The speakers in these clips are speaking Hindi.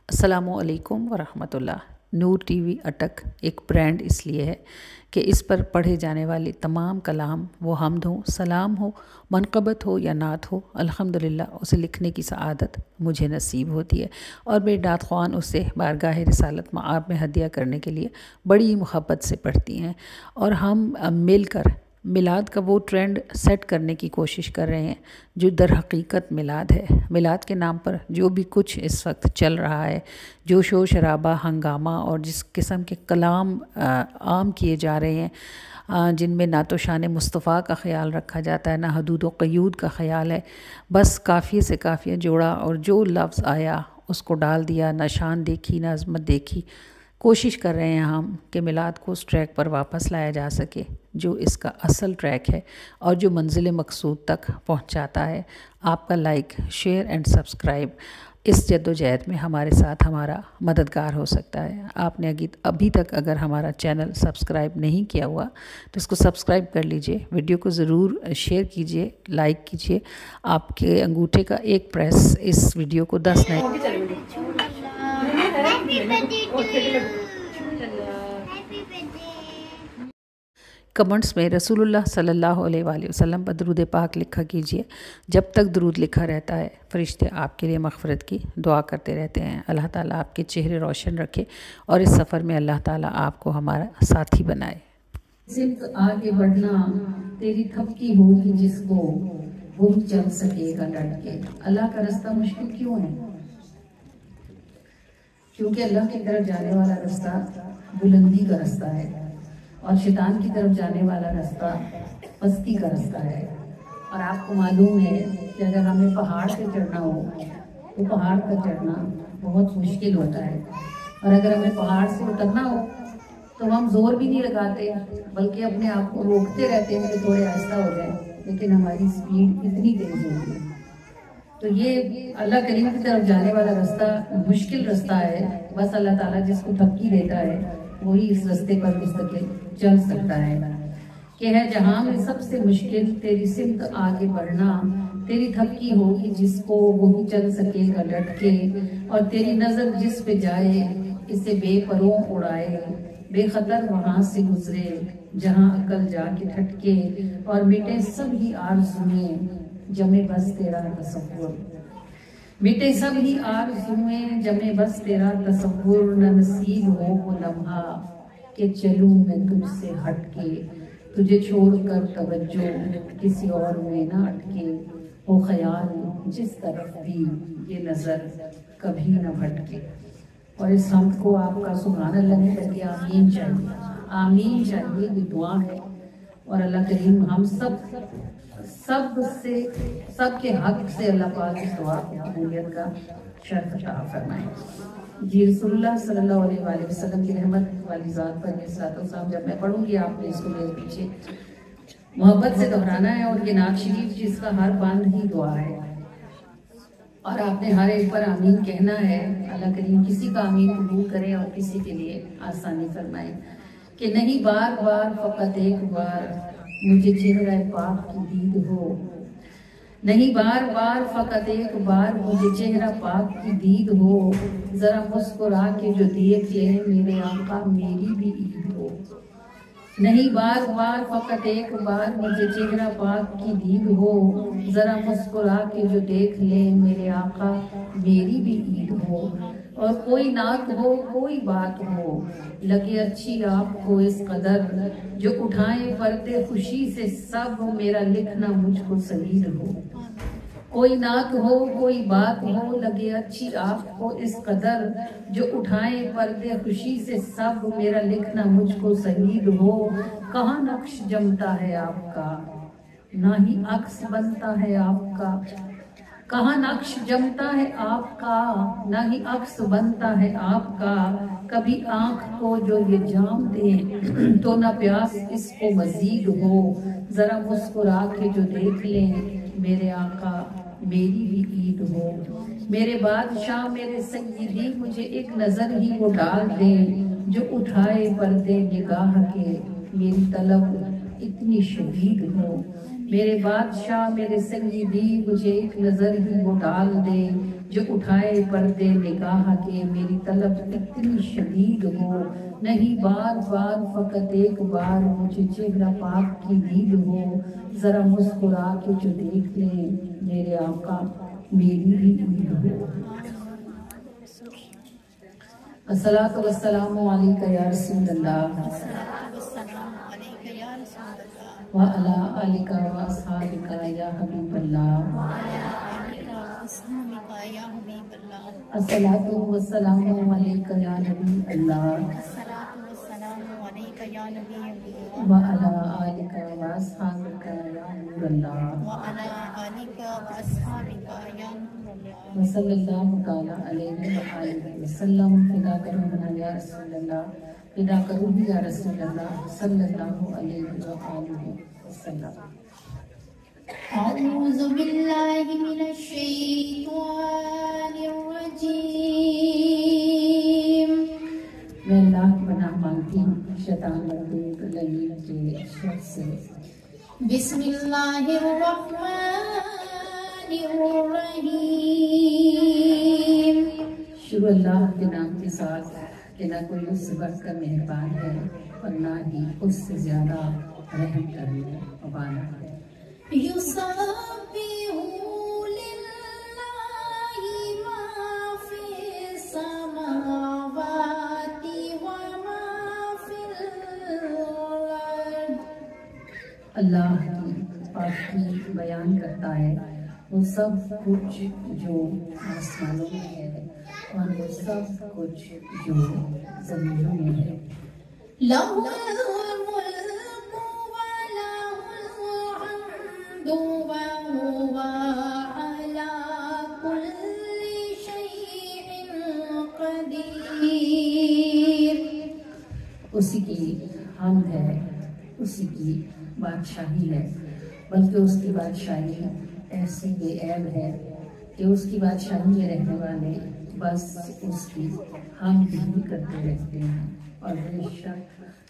अस्सलामुअलैकुम वरहमतुल्लाह। नूर टीवी अटक एक ब्रांड इसलिए है कि इस पर पढ़े जाने वाले तमाम कलाम वो हम्द हो, सलाम हो, मनक़बत हो या नात हो, अल्हम्दुलिल्लाह उसे लिखने की सआदत मुझे नसीब होती है और मेरे नात ख़्वान उसे बारगाह रिसालत मआब में हदिया करने के लिए बड़ी मोहब्बत से पढ़ती हैं और हम मिलकर मिलाद का वो ट्रेंड सेट करने की कोशिश कर रहे हैं जो दर हकीकत मिलाद है। मिलाद के नाम पर जो भी कुछ इस वक्त चल रहा है, जो शोर शराबा, हंगामा और जिस किस्म के कलाम आम किए जा रहे हैं, जिनमें ना तो शान मुस्तफ़ा का ख़याल रखा जाता है, ना हदूद व क़यूद का ख़याल है। बस काफ़िए से काफ़िया जोड़ा और जो लफ्ज़ आया उसको डाल दिया, ना शान देखी ना अज़मत देखी। कोशिश कर रहे हैं हम कि मिलाद को उस ट्रैक पर वापस लाया जा सके जो इसका असल ट्रैक है और जो मंजिल मकसूद तक पहुंचाता है। आपका लाइक, शेयर एंड सब्सक्राइब इस जद्दोजहद में हमारे साथ हमारा मददगार हो सकता है। आपने अभी तक अगर हमारा चैनल सब्सक्राइब नहीं किया हुआ तो इसको सब्सक्राइब कर लीजिए, वीडियो को ज़रूर शेयर कीजिए, लाइक कीजिए। आपके अंगूठे का एक प्रेस इस वीडियो को 10 नए कमेंट्स में रसूलुल्लाह सल्लल्लाहु अलैहि वसल्लम पर दरूद पाक लिखा कीजिए। जब तक दरूद लिखा रहता है फ़रिश्ते आपके लिए मग़फ़िरत की दुआ करते रहते हैं। अल्लाह ताला आपके चेहरे रोशन रखे और इस सफ़र में अल्लाह ताला आपको हमारा साथी बनाए। सिर्फ आगे बढ़ना तेरी थपकी होगी जिसको वो भी चल सकेगा डट के। अल्लाह का रास्ता मुश्किल क्यों है? क्योंकि अल्लाह की तरफ जाने वाला रास्ता बुलंदी का रास्ता है और शैतान की तरफ जाने वाला रास्ता पस्ती का रास्ता है। और आपको मालूम है कि अगर हमें पहाड़ पे चढ़ना हो तो पहाड़ पर चढ़ना बहुत मुश्किल होता है, और अगर हमें पहाड़ से उतरना हो तो हम जोर भी नहीं लगाते बल्कि अपने आप को रोकते रहते हैं कि थोड़े आहिस्ता हो जाए, लेकिन हमारी स्पीड इतनी तेज होती है। तो ये अल्लाह करीम की तरफ जाने वाला रास्ता मुश्किल रास्ता है। बस अल्लाह ताला जिसको थपकी देता है वही इस रास्ते पर मुस्तकिल चल सकता है। कि है जहां में सबसे मुश्किल तेरी सिमत आगे बढ़ना, तेरी थपकी होगी जिसको वही चल सकेगा डट के, और तेरी नजर जिस पे जाए इसे बेपरों उड़ाए, बेखतर वहां से गुजरे जहां अकल जाके ठटके, और मिटे सब ही आरज़ुएं जमे बस तेरा तसव्वुर, मिटे सब ही आरज़ुएं जमे बस तेरा तसव्वुर, न नसीब हो वो लम्हा कि चलूं मैं तुझसे हटके, तुझे छोड़कर तवज्जो किसी और में ना अटके, हो ख्याल जिस तरफ भी ये नजर कभी न भटके। और इस हमद को आपका सुभान अल्लाह में करके आमीन चाहिए, आमीन चाहिए, ये दुआ है। और अल्लाह करीम हम सबके हक से अल्लाह पाक इस दुआ की कबूलियत का शर्फ अता फरमाए। जी रसूलुल्लाह सल्लल्लाहु अलैहि वसल्लम की रहमत वाली ज़ात पर ये सलातो-सलाम जब मैं पढ़ूंगी आपने इसको मेरे पीछे मोहब्बत से दोहराना है, और ये नात शरीफ जिसका हर बंद ही दुआ है और आपने हर एक पर आमीन कहना है। अल्लाह करीम किसी का आमीन कबूल करे और किसी के लिए आसानी फरमाए। कि नहीं बार बार फ़कत एक बार मुझे चेहरा पाक की दीद हो, नहीं बार बार फ़कत एक बार मुझे चेहरा पाक की दीद हो, जरा मुस्कुरा के जो देख ले मेरे आका मेरी भी ईद हो। नहीं बार बार फ़कत एक बार मुझे चेहरा पाक की दीद हो, जरा मुस्कुरा के जो देख ले मेरे आका मेरी भी ईद हो। और कोई नात हो कोई बात हो लगे अच्छी आपको इस कदर, जो उठाए पर्दे खुशी से सब मेरा लिखना मुझको सलीद हो। कोई नात हो कोई बात हो लगे अच्छी आपको इस कदर, जो उठाए पर्दे खुशी से सब मेरा लिखना मुझको सलीद हो। कहाँ नक्श जमता है आपका ना ही अक्स बनता है आपका, कहाँ नक्श जमता है आपका ना ही अक्स बनता है आपका, कभी आंख को जो ये जाम दे तो न प्यास इसको मजीद हो, जरा मुस्कुरा के जो देख लें मेरे आका मेरी भी ईद हो। मेरे बादशाह मेरे सय्यदी मुझे एक नजर ही वो डाल दे, जो उठाए पर्दे निगाह के मेरी तलब इतनी शदीद हो। मेरे बादशाह मेरे सय्यदी मुझे एक नजर ही वो डाल दे, जो उठाए पर्दे निगाह के, मेरी तलब इतनी शदीद हो, नहीं बार बार फकत एक बार मुझे चेहरा पाक की दीद हो, जरा मुस्कुरा के जो देख ले मेरे आका मेरी भी ईद हो। अस्सलातु वस्सलामु अलैका या रसूल अल्लाह व अला आलिका व अस्हाबिका या हबीब अल्लाह। अस्सलातु वस्सलामु अलैका या नबी अल्लाह व अला आलिका व अस्हाबिका या नूर अल्लाह व सल्लल्लाहु तआला अलैहि व आलिहि वसल्लम। फिदा करूँ या रसूल अल्लाह, फिदा करूँ या रसूल अल्लाह सल्लल्लाहु अलैहि व आलिहि वसल्लम। औज़ु बिल्लाहि मिनश शैतानिर रजीम। मैं अल्लाह की पनाह मांगती हूँ शैतान मरदूद लईन के शर से। बिस्मिल्लाहिर रहमानिर रहीम। शुरू अल्लाह के नाम के साथ कि ना कोई उससे बढ़कर मेहरबान है और ना ही उससे ज्यादा रहम करने वाला है। युसब्बिहु लिल्लाहि मा फिस समावाति व मा फिल अर्द। अल्लाह की पाकी बयान करता है वो सब कुछ जो आसमानों में है और वो सब कुछ जो जमीनों में है। लहुल मुल्कु व लहुल हम्दु व हुवा अला कुल्ली शैइन क़दीर। उसी की हमद है, उसी की बादशाही है, बल्कि उसकी बादशाही ऐसी बेऐब है कि उसकी बादशाही में रहने वाले बस उसकी हम भी करते रहते हैं और बेशक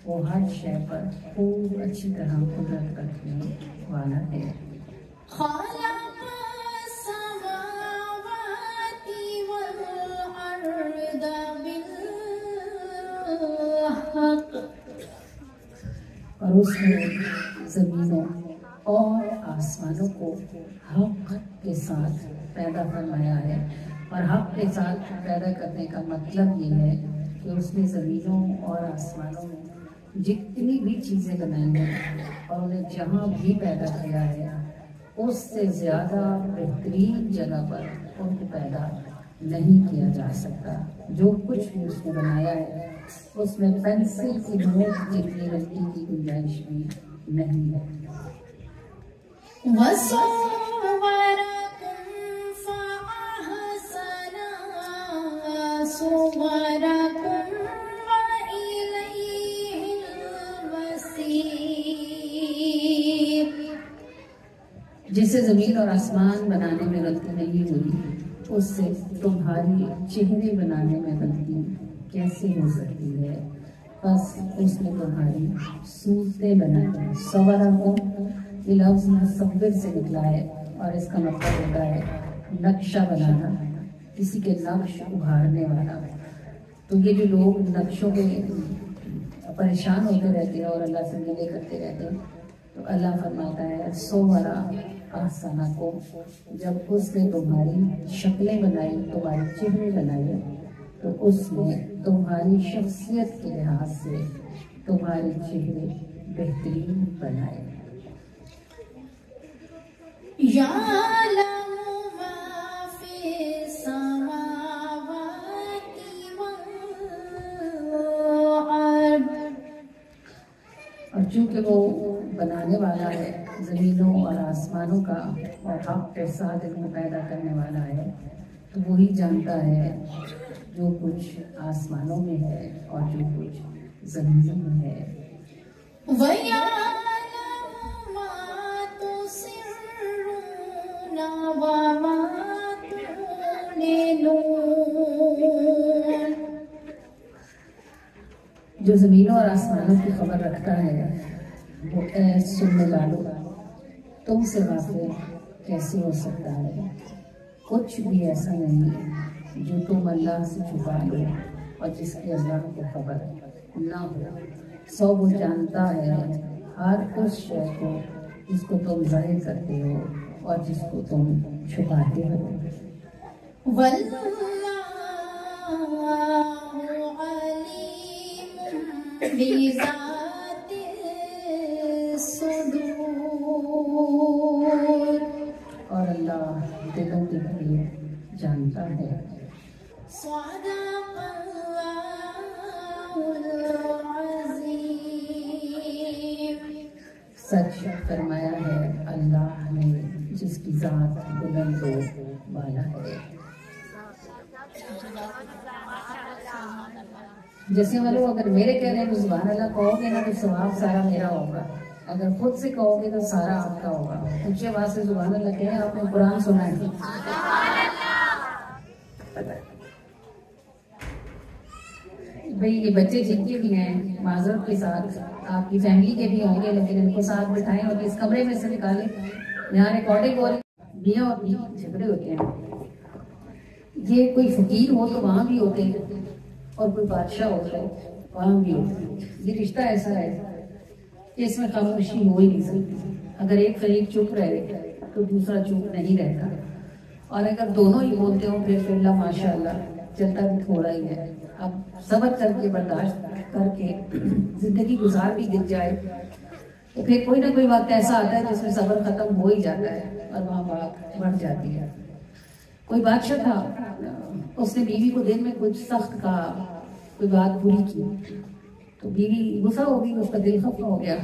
वो हर शय पर खूब अच्छी तरह कुदरत रखने वाला है। और उसने जमीनों और आसमानों को हक के साथ पैदा फरमाया है। और हक के साथ पैदा करने का मतलब ये है कि उसने ज़मीनों और आसमानों में जितनी भी चीज़ें बनाई हैं और उन्हें जहाँ भी पैदा किया है उससे ज़्यादा बेहतरीन जगह पर उनको पैदा नहीं किया जा सकता। जो कुछ भी उसने बनाया है उसमें पेंसिल की नोक जितनी गलती की गुंजाइश भी नहीं है। जिसे जमीन और आसमान बनाने में गलती नहीं हुई उससे तुम्हारी चेहरे बनाने में गलती कैसे हो सकती है। बस उसने तुम्हारी सूरतें बनाई। सवरा को ये लफ्ज़ मुसव्विर से निकला है और इसका मतलब होता है नक्शा बनाना, किसी के नक्श उभारने वाला। तो ये जो लोग नक्शों के परेशान होते रहते हैं और अल्लाह से मिले करते रहते हैं, तो अल्लाह फरमाता है सोवरा आसना को, जब उसने तुम्हारी शक्लें बनाई, तुम्हारे चेहरे बनाए, तो उसने तुम्हारी शख्सियत के लिहाज से तुम्हारे चेहरे बेहतरीन बनाए। और चूँकि वो बनाने वाला है ज़मीनों और आसमानों का और हक के साथ इनको पैदा करने वाला है, तो वही जानता है जो कुछ आसमानों में है और जो कुछ ज़मीनों में है। जो ज़मीनों और आसमानों की खबर रखता है वो ऐ सुनने वालों तुमसे वाक़िफ़ कैसे हो सकता है। कुछ भी ऐसा नहीं है जो तुम अल्लाह से छुपा लो और जिसकी अल्लाह को खबर ना हो। सब वो जानता है हर उस शय को जिसको तुम जाहिर करते हो और जिसको तुम छुपाते हो। और अल्लाह दिलों के लिए जानता है। सच फरमाया है अल्लाह ने जिसकी जात बुलंद वाला है। जैसे वालों अगर मेरे कहने को सुभान अल्लाह कहोगे ना तो सवाब सारा मेरा होगा, अगर खुद से कहोगे तो सारा आपका होगा। ऊंचे आवाज से सुभान अल्लाह कहें। आपने कुरान सुना है? भाई ये बच्चे जिनके भी हैं माजरत के साथ, आपकी फैमिली के भी होंगे, लेकिन इनको साथ बिठाएं और इस कमरे में से निकालें। यहाँ रिकॉर्डिंग हो रही, मियाँ और बीवी झगड़े होते हैं। ये कोई फकीर हो तो वहाँ भी होते हैं और कोई बादशाह होता है वहाँ भी होते हैं। ये रिश्ता ऐसा है कि इसमें खामोशी हो ही नहीं सकती। अगर एक फरीक चुप रहे तो दूसरा चुप नहीं रहता, और अगर दोनों ही बोलते हो फिर माशाअल्लाह चलता भी थोड़ा ही है। अब सब्र करके बर्दाश्त करके जिंदगी गुजार भी गिर जाए तो फिर कोई ना कोई वक्त ऐसा आता है जिसमें सब्र खत्म हो ही जाता है और वहाँ बात बढ़ जाती है। कोई बादशाह था, उसने बीवी को दिन में कुछ सख्त कहा, कोई बात बुरी की तो बीवी गुस्सा हो गई, उसका दिल खफा हो गया।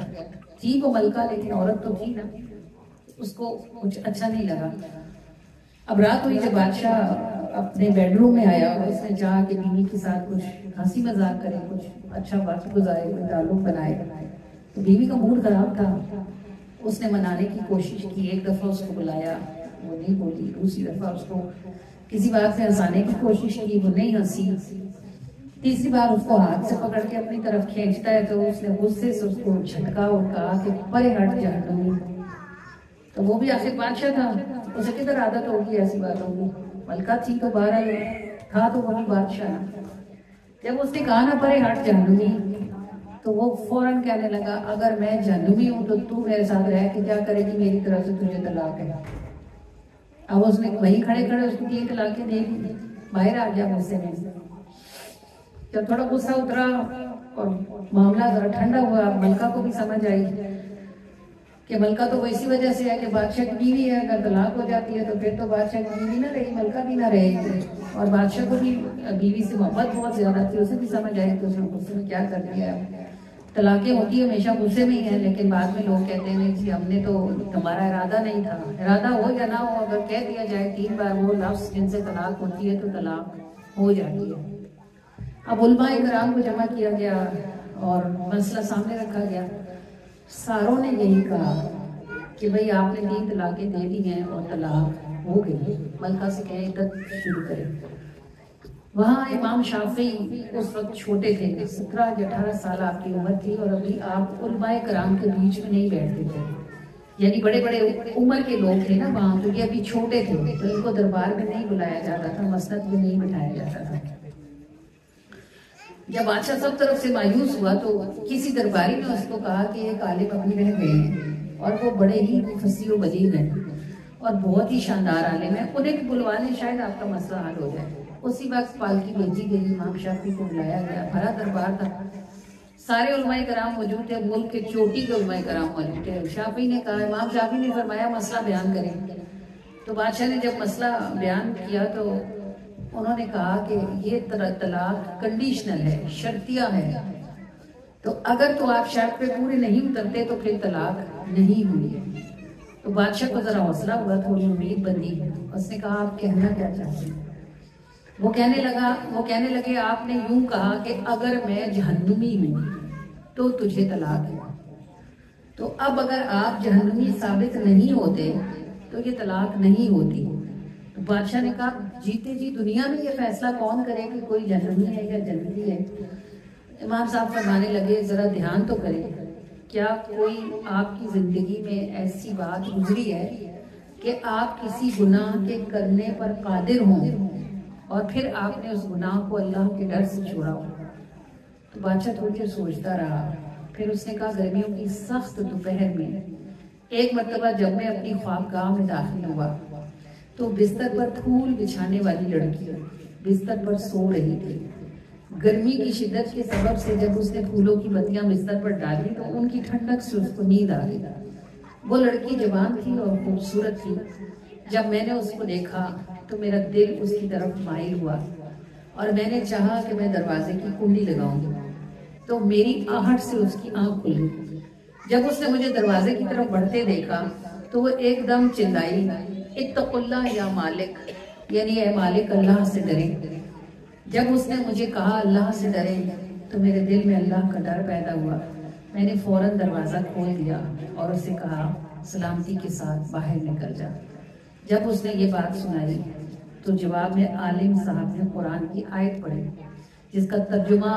थी वो मलका लेकिन औरत तो थी ना, उसको कुछ अच्छा नहीं लगा। अब रात हुई जब बादशाह अपने बेडरूम में आया, उसने चाहा कि बीवी के साथ कुछ हंसी मजाक करे, कुछ अच्छा वक्त गुजारे, कोई ताल्लुक बनाए। तो बीवी का मूड खराब था, उसने मनाने की कोशिश की। एक दफा उसको बुलाया, वो नहीं बोली। दूसरी दफा उसको किसी बात से हंसाने की कोशिश की, वो नहीं हंसी। तीसरी बार उसको हाथ से पकड़ के अपनी तरफ खींचता है तो उसने गुस्से से उसको झटका और कहा कि परे हट जहन्नमी। तो वो भी आखिर बादशाह था, उसे किधर आदत होगी ऐसी बातों की। मलका थी तो बहरहाल था तो वही बादशाह। जब उसने कहा ना परे हट जहन्नमी, तो वो फौरन कहने लगा अगर मैं जहन्नमी हूं तो तू मेरे साथ रह के क्या करेगी, मेरी तरफ से तुझे तलाक है। अब उसने वही खड़े खड़े उसको 3 तलाकें दे दी, बाहर आ गया गुस्से में। जब थोड़ा गुस्सा उतरा और मामला जरा ठंडा हुआ, मलका को भी समझ आई कि मलका तो इसी वजह से है कि बादशाह की बीवी है, अगर तलाक हो जाती है तो फिर तो बादशाह की बीवी ना रही, मलका भी ना रहेगी। और बादशाह को भी बीवी से मोहब्बत बहुत ज्यादा थी, उसे भी समझ आई कि उसने गुस्से में क्या कर दिया। तलाकें होती है हमेशा गुस्से में ही है, लेकिन बाद में लोग कहते हैं कि हमने तो हमारा इरादा नहीं था। इरादा हो या ना हो, अगर कह दिया जाए 3 बार वो लफ्ज जिनसे तलाक होती है तो तलाक हो जाती है। अब उलमाए किराम को जमा किया गया और मसला सामने रखा गया। सारों ने यही कहा कि भाई आपने 3 तलाकें दे दी हैं और तलाक हो गई, मलका से कहे इद्दत शुरू करें। वहाँ इमाम शाफी उस वक्त छोटे थे, 17 या 18 साल आपकी उम्र थी, और अभी आप उलमाए किराम के बीच में नहीं बैठते थे। यानी बड़े बड़े उम्र के लोग थे ना वहाँ, तो ये अभी छोटे थे तो इनको दरबार में नहीं बुलाया जाता था, मसनद में नहीं बिठाया जाता था। जब बादशाह सब तरफ से मायूस हुआ तो किसी दरबारी ने उसको कहा कि एक आलिम अभी रह गए हैं और वो बड़े ही फसी व बलीग हैं और बहुत ही शानदार आलिम है, उन्हें भी बुलवा लें, शायद आपका मसला हल हो जाए। उसी वक्त पालकी भेजी गई, इमाम शाफी को बुलाया गया, भरा दरबार था, सारे उलमाए कराम मौजूद थे, मुल्क के चोटी के उलमाए कराम मौजूद थे। शाफी ने कहा, इमाम शाफी ने फरमाया मसला बयान करें। तो बादशाह ने जब मसला बयान किया तो उन्होंने कहा कि ये तलाक कंडीशनल है, शर्तिया है, तो अगर तो आप शर्त पे पूरे नहीं उतरते तो फिर तलाक नहीं हुई है। तो बादशाह को जरा हौसला हुआ, थोड़ी उम्मीद बनी। उसने कहा आप कहना क्या चाहते हैं? वो कहने लगे आपने यूं कहा कि अगर मैं जहन्नुमी हूं तो तुझे तलाक है, तो अब अगर आप जहन्नुमी साबित नहीं होते तो ये तलाक नहीं होती। तो बादशाह ने कहा जीते जी दुनिया में ये फैसला कौन करे कि कोई जहन्नुमी है या जन्नती है? इमाम साहब फरमाने लगे जरा ध्यान तो करें, क्या कोई आपकी जिंदगी में ऐसी बात गुजरी है कि आप किसी गुनाह के करने पर कादिर हों और फिर आपने उस गुनाह को अल्लाह के डर से छोड़ा हो। तो बादशाह थोड़ी देर सोचता रहा, फिर उसने कहा गर्मियों की सख्त दोपहर में एक मर्तबा जब मैं अपनी ख्वाबगाह में दाखिल हुआ तो बिस्तर पर फूल बिछाने वाली लड़की बिस्तर पर सो रही थी। गर्मी की शिद्दत के सबब से जब उसने फूलों की पत्तियां बिस्तर पर डाली तो उनकी ठंडक से उसको नींद आ गई। वो लड़की जवान थी और खूबसूरत थी। जब मैंने उसको देखा तो मेरा दिल उसकी तरफ माइल हुआ और मैंने चाहा कि मैं दरवाजे की कुंडी लगाऊंगी, तो मेरी आहट से उसकी आंख खुली। जब उसने मुझे दरवाजे की तरफ बढ़ते देखा तो वो एकदम चिल्लाई, इत्तकुल्लाह या मालिक, यानी ए मालिक अल्लाह से डरे। जब उसने मुझे कहा अल्लाह से डरे तो मेरे दिल में अल्लाह का डर पैदा हुआ। मैंने फौरन दरवाज़ा खोल दिया और उसे कहा सलामती के साथ बाहर निकल जा। जब उसने ये बात सुनाई तो जवाब में आलिम साहब ने कुरान की आयत पढ़ी जिसका तर्जुमा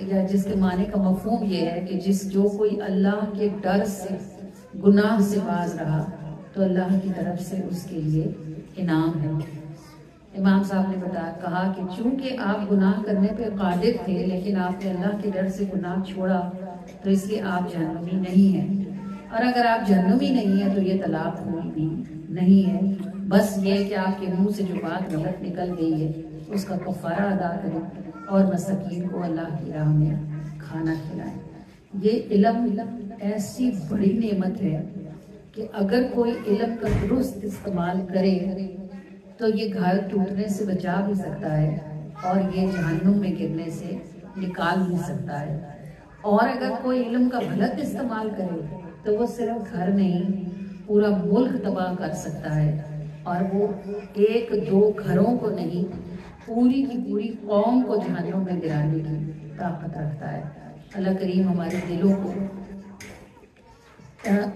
या जिसके माने का मफहूम ये है कि जो कोई अल्लाह के डर से गुनाह से बाज रहा तो अल्लाह की तरफ से उसके लिए इनाम है। इमाम साहब ने कहा कि चूंकि आप गुनाह करने पे कादिर थे लेकिन आपने अल्लाह के डर से गुनाह छोड़ा तो इसलिए आप जहन्नुमी नहीं हैं, और अगर आप जहन्नुमी नहीं है तो ये तलाक कोई भी नहीं है। बस ये कि आपके मुंह से जो बात गलत निकल गई है उसका कफारा अदा करें और मसाकीन को अल्लाह की राह में खाना खिलाएं। ये इल्म ऐसी बड़ी नेमत है कि अगर कोई इल्म का दुरुस्त इस्तेमाल करे तो ये घर टूटने से बचा भी सकता है और ये जहन्नुम में गिरने से निकाल भी सकता है। और अगर कोई इल्म का गलत इस्तेमाल करे तो वो सिर्फ घर नहीं पूरा मुल्क तबाह कर सकता है, और वो एक दो घरों को नहीं पूरी की पूरी कौम को जहन्नुम में गिराने की ताकत रखता है। अल्लाह करीम हमारे दिलों को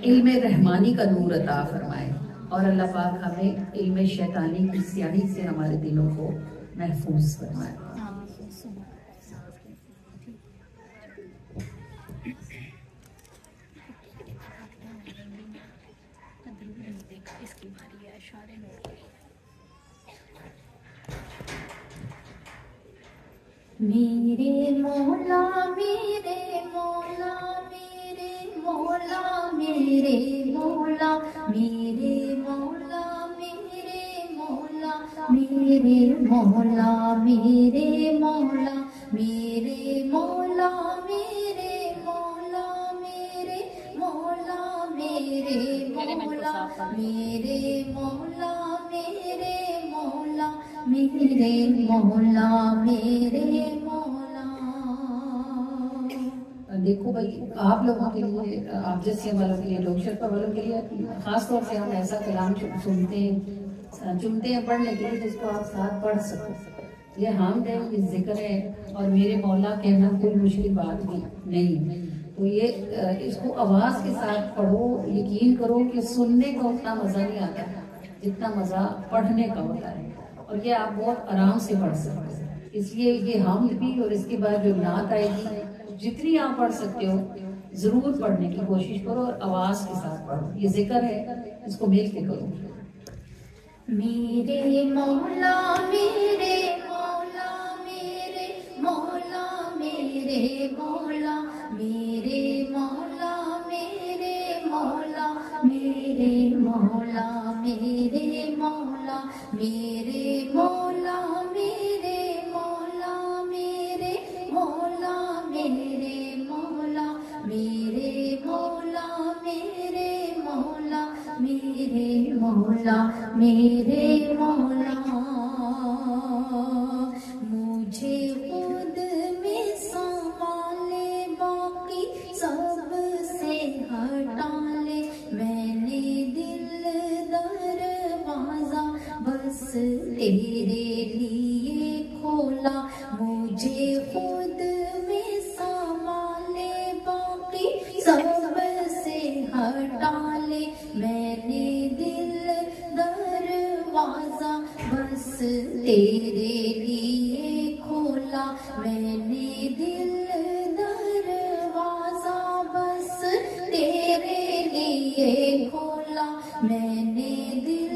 इल्म रहमानी का नूर अता फरमाए और अल्लाह पाक हमें इल्म शैतानी की स्याही से हमारे दिलों को महफूज फरमाए। मेरे मौला मेरे मौला मेरे मौला मेरे मौला मेरे मौला मेरे मौला मेरे मौला मेरे मौला मेरे मौला मेरे मौला मेरे मौला मेरे मौला मेरे मौला मेरे मौला मेरे मौला मेरे मौला। देखो भाई, आप लोगों के लिए, आप जैसे वालों के लिए, लोग शर्फा वालों के लिए खास तौर से हम ऐसा कलाम चुनते हैं पढ़ने के लिए जिसको आप साथ पढ़ सको। ये हम जिक्र है और मेरे मौला कहना कोई मुश्किल बात भी नहीं है। तो ये इसको आवाज के साथ पढ़ो। यकीन करो कि सुनने का उतना मजा नहीं आता जितना मजा पढ़ने का होता है, और ये आप बहुत आराम से पढ़ सकते हैं। इसलिए ये हम भी और इसके बाद जो नात आएगी जितनी आप पढ़ सकते हो जरूर पढ़ने की कोशिश करो और आवाज के साथ पढ़ो। ये जिक्र है, इसको मिल के करो। मेरे मौला मेरे मौला मेरे मौला मेरे मौला मेरे मौला मेरे मौला मेरे मौला मेरे मौला मेरे मौला मेरे मौला मेरे मौला मेरे मौला मेरे मौला मेरे मौला मेरे मौला मेरे मौला। मुझे खुद में संभाले बाकी सब से हटा ले, मैंने दिल दरवाजा बस तेरे लिए खोला। मुझे खुद में संभाले बाकी सब से हटा ले, मैंने दिल दरवाजा बस तेरे लिए खोला। मैंने दिल दरवाजा बस तेरे लिए खोला। मैंने दिल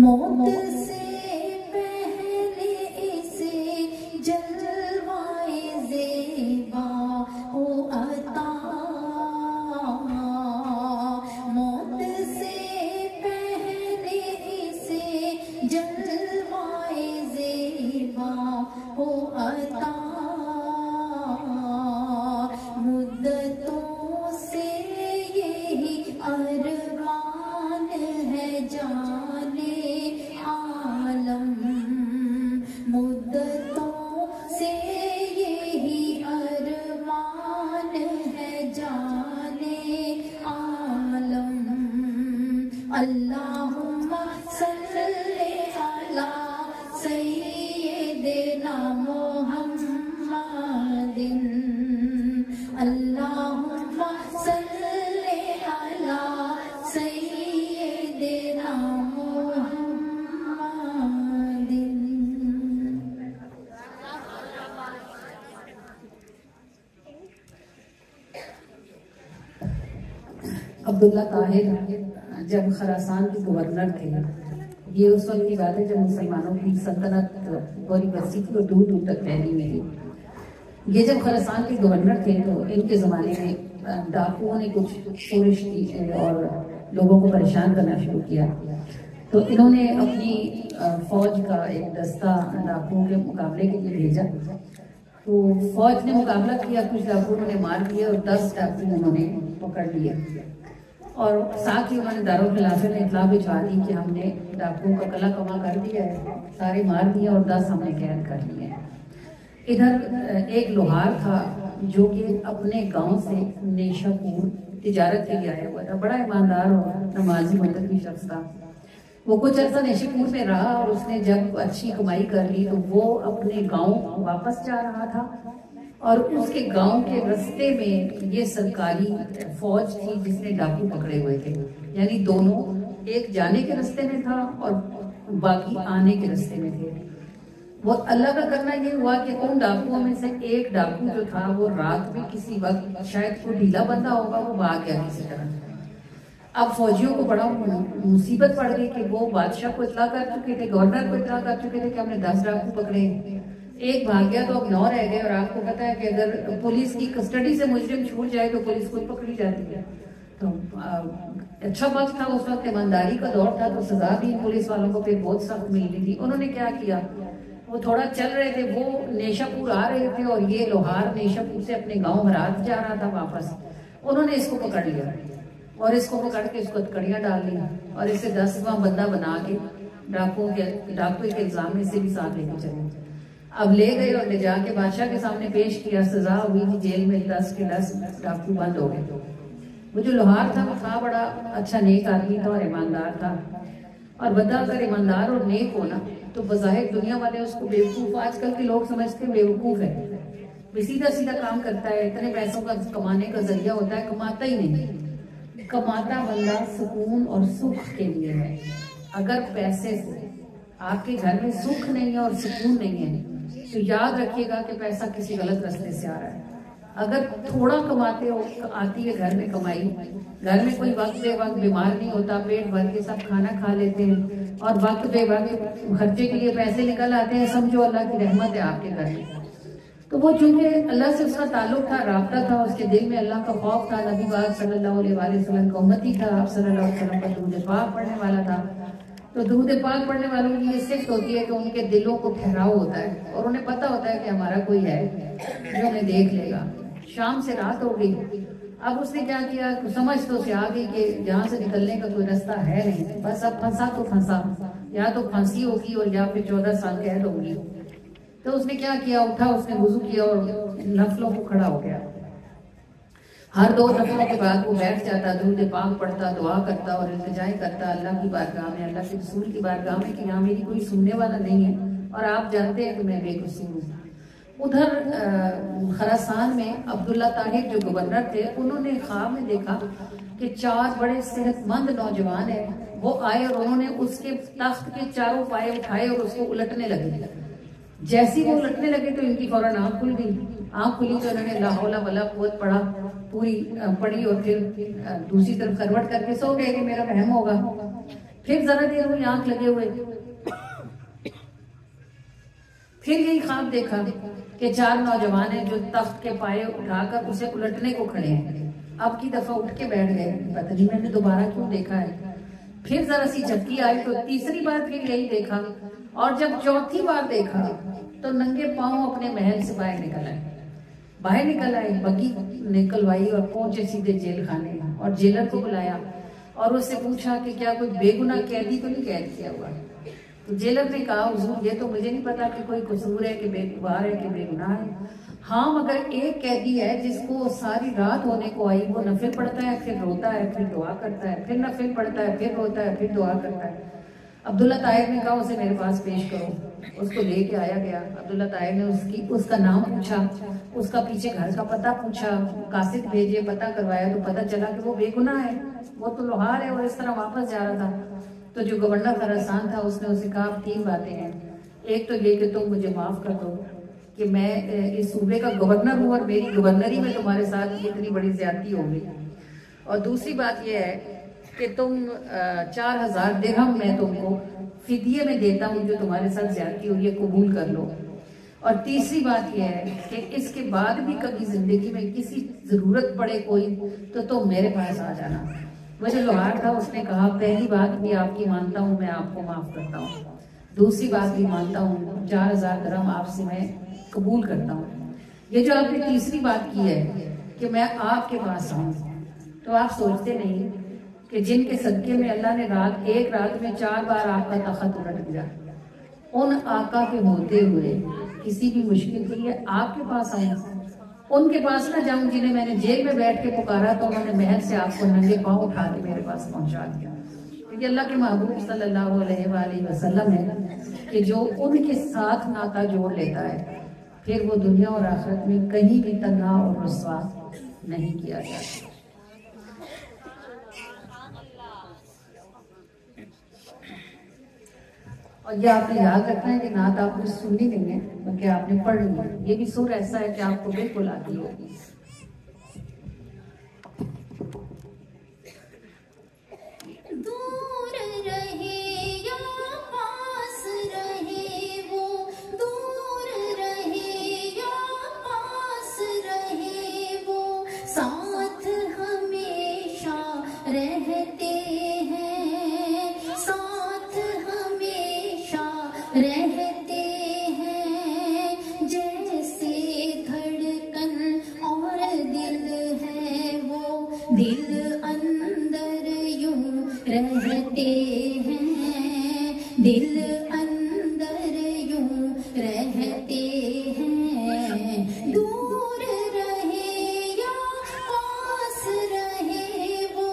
मौत से पहले इसे जलवाए ज़ेबा हो अता, मौत से पहले इसे जलवाए ज़ेबा हो अता, मुद्दतों से यही अरमान है जाने आलम, मुद्दतों से यही अरमान है जाने आलम। अल्लाहुम्मा सल्ली अला सय्यिदिना मुहम्मदिन, अल्लाहुम्मा सल्ली अला सय्यिदिना मुहम्मदिन। अब्दुल्ला ताहिर जब खरासान के गवर्नर थे, ये उस वक्त की बात है जब मुसलमानों की सल्तनत बड़ी बस्ती थी और दूर दूर तक फैली हुई थी। ये जब खरासान के गवर्नर थे तो इनके ज़माने में डाकुओं ने कुछ शोरिश की और लोगों को परेशान करना शुरू किया। तो इन्होंने अपनी फौज का एक दस्ता डाकुओं के मुकाबले के लिए भेजा। तो फौज ने मुकाबला किया, कुछ डाकुओं ने मार दिए और 10 डाकू उन्होंने पकड़ लिए। और साथ ही उन्होंने दारुल खिलाफे में इतला भिजवा दी कि हमने डाकुओं का कला कमा कर दिया है, सारे मार दिए और 10 हमने कैद कर लिए हैं। इधर एक लोहार था जो कि अपने गांव से नेशापुर तिजारत के लिए आया हुआ था, बड़ा ईमानदार और नमाजी मुत्तकी शख्स था। वो कुछ अर्सा नेशापुर में रहा और उसने जब अच्छी कमाई कर ली तो वो अपने गांव वापस जा रहा था और उसके गांव के रास्ते में ये सरकारी फौज थी जिसने डाकू पकड़े हुए थे। यानी दोनों, एक जाने के रास्ते में था और बाकी आने के रास्ते में थे। वो अल्लाह का करना ये हुआ कि उन डाकुओं में से एक डाकू जो था वो रात में किसी वक्त शायद कोई ढीला बंदा होगा, वो भाग गया किसी तरह। अब फौजियों को बड़ा मुसीबत पड़ गई कि वो बादशाह को इतला कर चुके थे, गवर्नर को इतला कर चुके थे कि हमने 10 डाकू पकड़े, एक भाग गया तो अब 9 रह गए। और आपको पता है कि अगर पुलिस की कस्टडी से मुजरिम छूट जाए तो पुलिस खुद पकड़ी जाती है। तो अच्छा वक्त था उस वक्त, ईमानदारी का दौर था, तो सजा भी पुलिस वालों को फिर बहुत सख्त मिल रही थी। उन्होंने क्या किया, वो थोड़ा चल रहे थे, वो नेशापुर आ रहे थे और ये लोहार नेशापुर से अपने गांव हरात जा रहा था वापस। उन्होंने इसको पकड़ लिया और इसको पकड़ के इसको कड़ियां डाल ली और इसे 10वां बंदा बना के डाकू के इल्जाम में से भी साथ लेके चले। अब ले गए और ले जाके बादशाह के सामने पेश किया। सजा हुई कि जेल में 10 के 10 डाकू बंद हो गए। वो जो लोहार था वो था बड़ा अच्छा नेक आदमी था और ईमानदार था। और बंदा अगर ईमानदार और नेक हो ना तो बज़ाहिर दुनिया वाले उसको बेवकूफ, आजकल के लोग समझते हैं बेवकूफ है, सीधा सीधा काम करता है, इतने पैसों का कमाने का जरिया होता है, कमाता ही नहीं। कमाता बंदा सुकून और सुख के लिए है। अगर पैसे से आपके घर में सुख नहीं है और सुकून नहीं है तो याद रखिएगा कि पैसा किसी गलत रास्ते से आ रहा है। अगर थोड़ा कमाते हो, आती है घर में कमाई, घर में कोई वक्त बे वक्त बीमार नहीं होता, पेट भर के सब खाना खा लेते हैं और वक्त बे वक्त खर्चे के लिए पैसे निकल आते हैं, समझो अल्लाह की रहमत है आपके घर में। तो वो चूंकि अल्लाह से उसका ताल्लुक था, राब्ता था, उसके दिल में अल्लाह का खौफ था, नबी पाक सल्लल्लाहु अलैहि वसल्लम का उम्मती था, आप सल्लल्लाहु अलैहि वसल्लम का दुरूद पाक पढ़ने वाला था। तो दुरूद पाक पढ़ने वालों की ये सिफ्त होती है कि उनके दिलों को ठहराव होता है और उन्हें पता होता है कि हमारा कोई है जो हमें देख लेगा। शाम से रात हो गई, अब उसने क्या किया, समझ तो से आ गई कि यहाँ से निकलने का कोई रास्ता है नहीं, बस अब फंसा तो फंसा, या तो फांसी होगी और या फिर 14 साल कैद होगी। तो उसने क्या किया, उठा, उसने वुजू किया और नफलों को खड़ा हो गया। हर 2 नफलों के बाद वो बैठ जाता, दुरूद पाक पढ़ता, दुआ करता और इल्तिजाएं करता अल्लाह की बारगाह में, अल्लाह के रसूल की बारगाह में कि यहाँ मेरी कोई सुनने वाला नहीं है और आप जानते हैं कि मैं बेकसूर हूँ। उधर खरासान में अब्दुल्ला ताहिर जो गवर्नर थे, उन्होंने ख्वाब में देखा कि 4 बड़े सेहतमंद नौजवान हैं, वो आए और उन्होंने उसके तख्त के चारों पाए उठाए और उसको उलटने लगे। जैसी वो उलटने लगे तो इनकी फौरन आंख खुल गई। आंख खुली तो उन्होंने ला हौला वला कुव्वत पूरी पढ़ी और फिर दूसरी तरफ करवट करके सो गए कि मेरा वहम होगा। फिर जरा देर हुई आंख लगे हुए, फिर यही ख्वाब देखा कि 4 नौजवान हैं जो तख्त के पाए उठाकर उसे उलटने को खड़े हैं। अब की दफा उठ के बैठ गए, पता नहीं मैंने दोबारा क्यों देखा है। फिर जरा सी झटकी आई तो तीसरी बार फिर यही देखा, और जब चौथी बार देखा तो नंगे पांव अपने महल से बाहर निकल आए, बग्गी निकलवाई और पहुंचे सीधे जेल खाने, और जेलर को बुलाया और उससे पूछा कि क्या कोई बेगुनाह कैदी को नहीं कैद किया हुआ। तो जेलर ने कहा, हुजूर ये तो मुझे नहीं पता कि कोई कसूर है कि बेगुनाह है कि बेगुनाह है। हाँ, मगर एक कैदी है जिसको सारी रात होने को आई, वो नफिल पढ़ता है, फिर रोता है, फिर दुआ करता है, फिर नफिल पढ़ता है, फिर रोता है, फिर दुआ करता है। अब्दुल्ला ताहिर ने कहा उसे मेरे पास पेश करो। उसको लेके आया गया। अब्दुल्ला ताहिर ने उसका नाम पूछा, उसका पीछे घर का पता पूछा, कासिद भेजे, पता करवाया तो पता चला कि वो बेगुनाह है, वो तो लोहार है और इस तरह वापस जा रहा था। तो जो गवर्नर खरासान था उसने उसे कहा 3 बातें हैं, एक तो ये कि तुम मुझे माफ कर दो कि मैं इस सूबे का गवर्नर हूँ और मेरी गवर्नरी में तुम्हारे साथ इतनी बड़ी ज्यादती हो गई, और दूसरी बात यह है कि तुम 4000 दिरहम मैं तुमको फिदिये में देता हूँ जो तुम्हारे साथ ज्यादती हुई है, कबूल कर लो। और तीसरी बात यह है कि इसके बाद भी कभी जिंदगी में किसी जरूरत पड़े कोई तो तुम मेरे पास आ जाना। वो जो लोहार था उसने कहा, पहली बात भी आपकी मानता हूँ, मैं आपको माफ करता हूँ, दूसरी बात भी मानता हूँ, 4000 दिरहम आपसे मैं कबूल करता हूँ। ये जो आपने तीसरी बात की है कि मैं आपके पास आऊँ, तो आप सोचते नहीं कि जिनके सदके में अल्लाह ने एक रात में 4 बार आपका तखत उलट दिया, उन आका के होते हुए किसी भी मुश्किल के लिए आपके पास आया, उनके पास ना जाऊं जिन्हें मैंने जेल में बैठ के पुकारा तो उन्होंने महल से आपको नंगे पांव उठा के मेरे पास पहुंचा दिया। क्योंकि अल्लाह के महबूब सल्लल्लाहु अलैहि वसल्लम है कि जो उनके साथ नाता जोड़ लेता है फिर वो दुनिया और आखिरत में कहीं भी तन्हा और रुस्वा नहीं किया जाता। और ये आपने याद रखना है कि नात आपने सुननी नहीं है बल्कि आपने पढ़नी है। ये भी सुर ऐसा है कि आपको बिल्कुल आती होगी। दूर रहे या पास रहे वो, दूर रहे या पास रहे वो, साथ हमेशा रहते हैं, साथ हमेशा रहते हैं। जैसे धड़कन और दिल है वो, दिल अंदर यूं रहते हैं, दिल अंदर यूं रहते हैं। दूर रहे या पास रहे वो,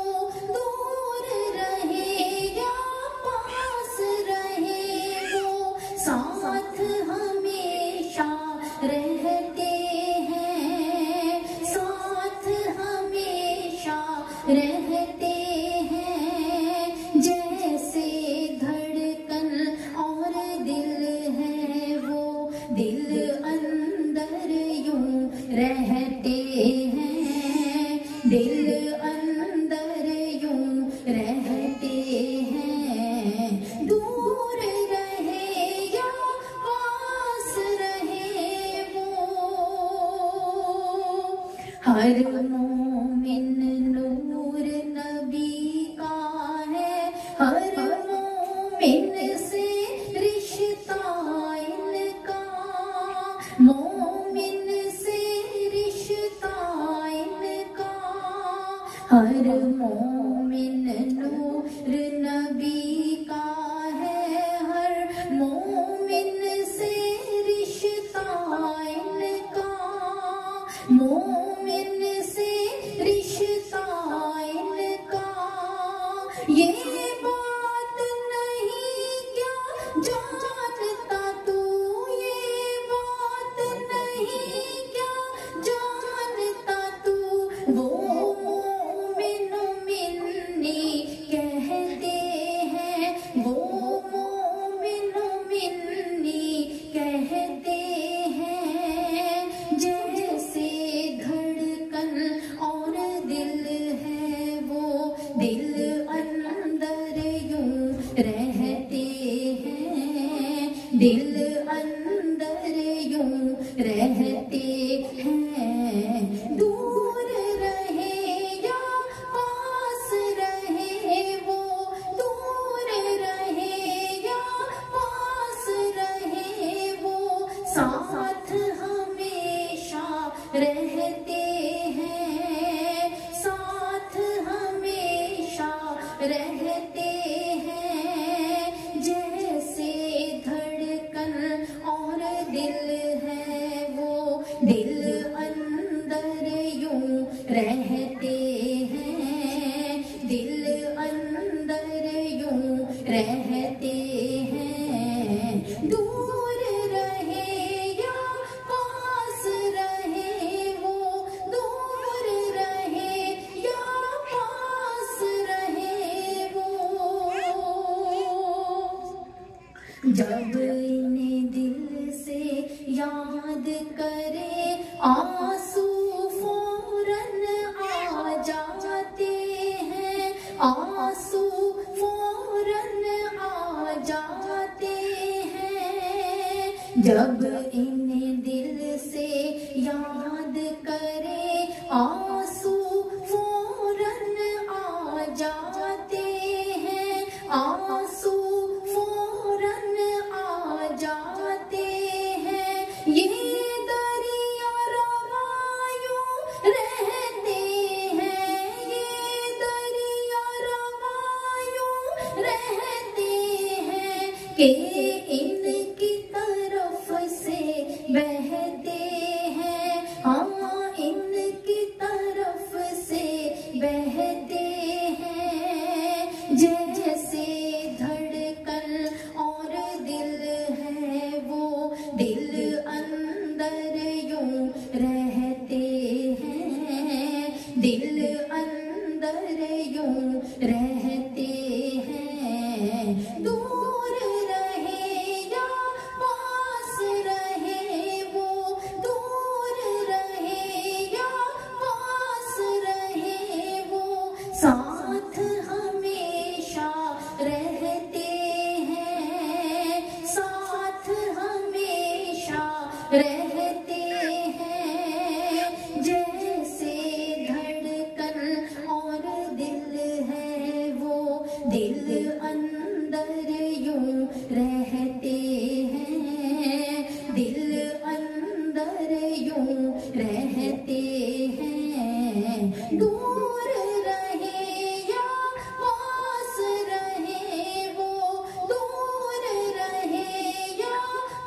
दूर रहे या पास रहे वो, साथ हमेशा रहते हैं, साथ हमेशा रहते हैं। जैसे धड़कन और दिल है वो, दिल अंदर यूं रहते हैं, दिल अंदर यूं रहते हैं। दूर रहे या पास रहे वो, हर मोमिन नूर नबी का है, हर मोमिन से रिश्ता इनका, मोमिन से रिश्ता इनका। हर मोमिन नूर नबी का है, हर मोमिन से रिश्ता इनका, मोमिन से रिश्ता इनका। ये बात नहीं क्या जानता तू, ये बात नहीं क्या जानता तू, वो मोमिन मिन्नी कहते हैं, वो मोमिन मिन्नी कहते हैं। जैसे धड़कन और दिल है वो, दिल अंदर दिल अंदर यूं रहते हैं। दूर रहे या पास रहे वो, दूर रहे या पास रहे वो, साथ हमेशा रहते हैं, साथ हमेशा रहते हैं। जैसे धड़कन और दिल है वो, दिल अंदर यूं रहते हैं, दिल अंदर यूं रहते हैं। दूर रहे या पास रहे वो, दूर रहे या पास रहे वो। जब इन्हें दिल से याद करे आंसू फौरन आ जाते हैं, आंसू फौरन आ जाते हैं। जब इन्हें दिल से याद करे आंसू फौरन आ जाते हैं, आंसू फौरन आ जाते हैं। ये दरिया रवायों रहते हैं, ये दरिया रवायों रहते हैं कि इनकी तरफ से बहते हैं, हाँ इनकी तरफ से बहते हैं। जैसे धड़कन और दिल है वो, दिल अंदर यूं रहते हैं, दिल अंदर यूं रहते हैं। दूर रहे या पास रहे वो, दूर रहे या पास रहे वो, साथ हमेशा रहते हैं, साथ हमेशा रहते हैं। जैसे धड़कन और दिल है वो, दिल अंदर यूं रहते हैं, दिल अंदर यूं रहते हैं। दूर रहे या पास रहे वो, दूर रहे या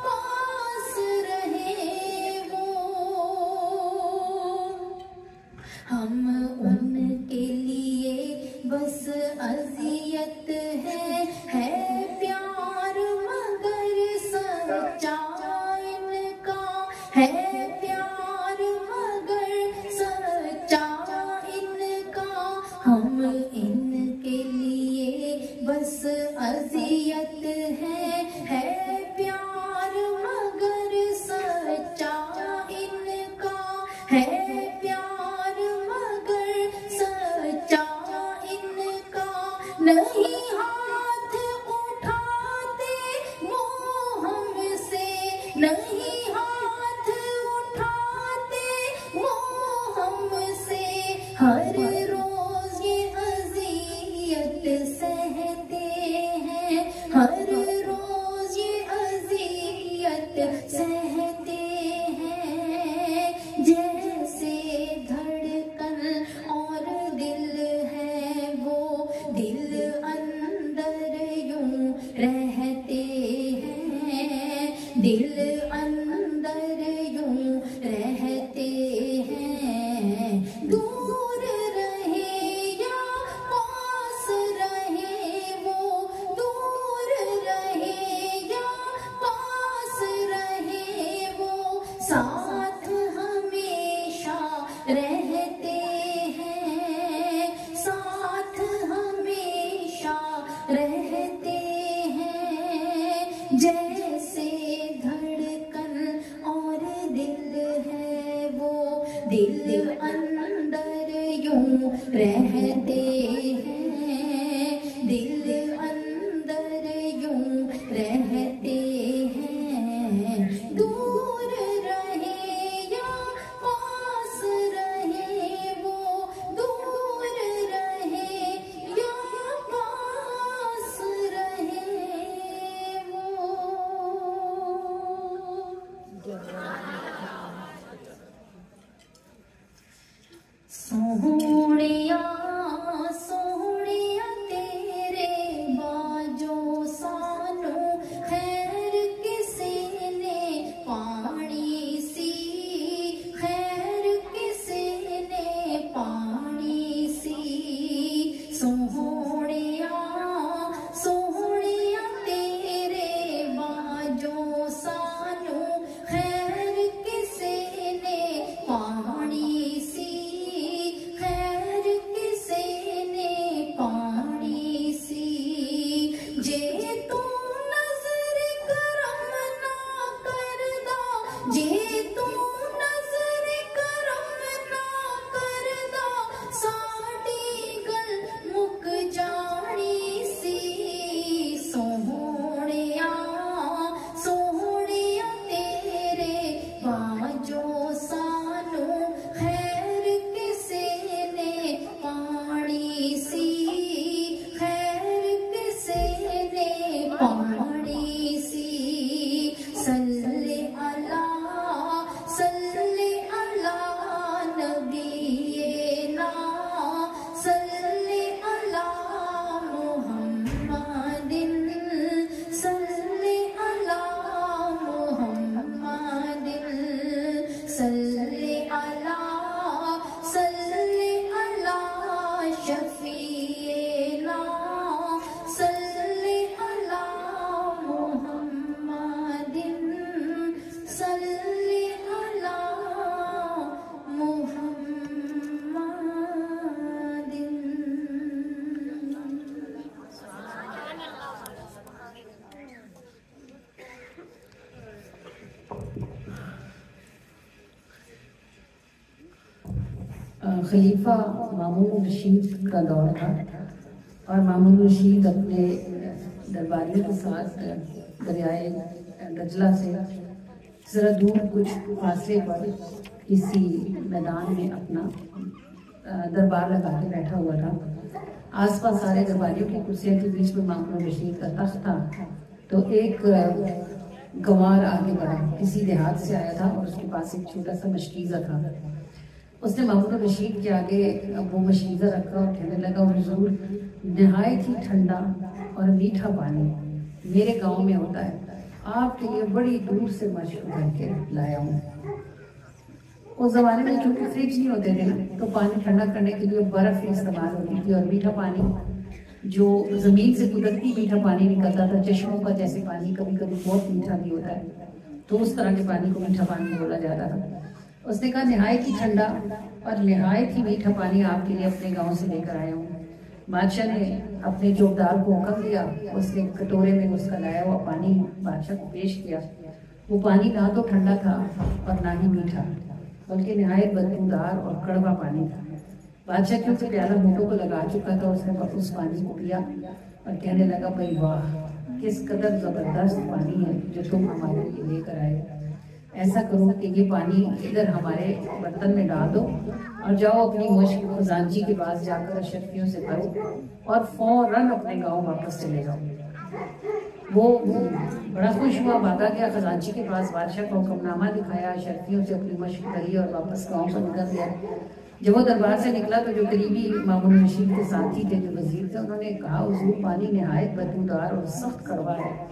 पास रहे वो। हम उनके लिए बस अज़ियत है प्यार मगर सच्चा इनका, है प्यार मगर सच्चा इनका। हम इनके लिए बस अज़ियत है प्यार मगर सच्चा इनका, है प्यार मगर सच्चा इनका। नहीं हाथ उठाते वो हमसे, नहीं हाथ उठाते वो हमसे। हर रोज ये अज़ियत सहते हैं, हर रोज ये अज़ियत सहते हैं। जैसे धड़कन और दिल है वो, दिल अंदर यूं रहते हैं, दिल अंदर यूं रहते हैं। दूर रहे या पास रहे वो, दूर रहे या पास रहे वो, साथ हमेशा रहते हैं, साथ हमेशा रहते हैं। जैसे धड़कन और दिल है वो, दिल अंदर यूं रहते हैं, दिल अंदर यूं रहते हैं। खलीफा मामून रशीद का दौर था और मामून रशीद अपने दरबारियों के साथ दरियाए दजला से ज़रा दूर कुछ फासले पर किसी मैदान में अपना दरबार लगा के बैठा हुआ था। आसपास सारे दरबारियों की कुर्सियों के बीच में मामून रशीद का तख्त था। तो एक गंवार आगे बढ़ा, किसी देहात से आया था और उसके पास एक छोटा सा मशकीज़ा था। उसने मामून रशीद के आगे वो मशकीज़ा रखा और कहने लगा, हुजूर नहायत ही ठंडा और मीठा पानी मेरे गांव में होता है, आपके लिए बड़ी दूर से मशक करके लाया हूँ। उस जमाने में क्योंकि फ्रिज नहीं होते थे तो पानी ठंडा करने के लिए बर्फ इस्तेमाल होती थी और मीठा पानी जो जमीन से कुदरती मीठा पानी निकलता था, चश्मों का जैसे पानी कभी कभी बहुत मीठा भी होता है, तो उस तरह के पानी को मीठा पानी बोला जाता था। उसने कहा नहायत ही ठंडा और नहायत ही मीठा पानी आपके लिए अपने गांव से लेकर आया हूँ। बादशाह ने अपने जोबदार को हुक्म दिया, उसने कटोरे में उसका लाया हुआ पानी बादशाह को पेश किया। वो पानी ना तो ठंडा था और ना ही मीठा, बल्कि नहायत बदबूदार और कड़वा पानी था। बादशाह क्योंकि प्याला होठों को लगा चुका था, उसने उस पानी को पिया और कहने लगा, भाई वाह, किस कदर जबरदस्त पानी है जो तुम हमारे लिए लेकर आए। ऐसा करो कि ये पानी इधर हमारे बर्तन में डाल दो और जाओ अपनी मुश्क खजांची के पास जाकर अशरफियों से करो और फौरन अपने गांव वापस चले जाओ। वो बड़ा खुश हुआ, भागा गया खजांची के पास, बादशाह को हुक्मनामा दिखाया, अशरफियों से अपनी मशक करी और वापस गाँव पर निकल गया। जब वो दरबार से निकला तो जो करीबी मामून रशीद के साथी थे, जो वजीर थे, उन्होंने कहा, हुजूर पानी नहायत बदबूदार और सख्त कड़वा है।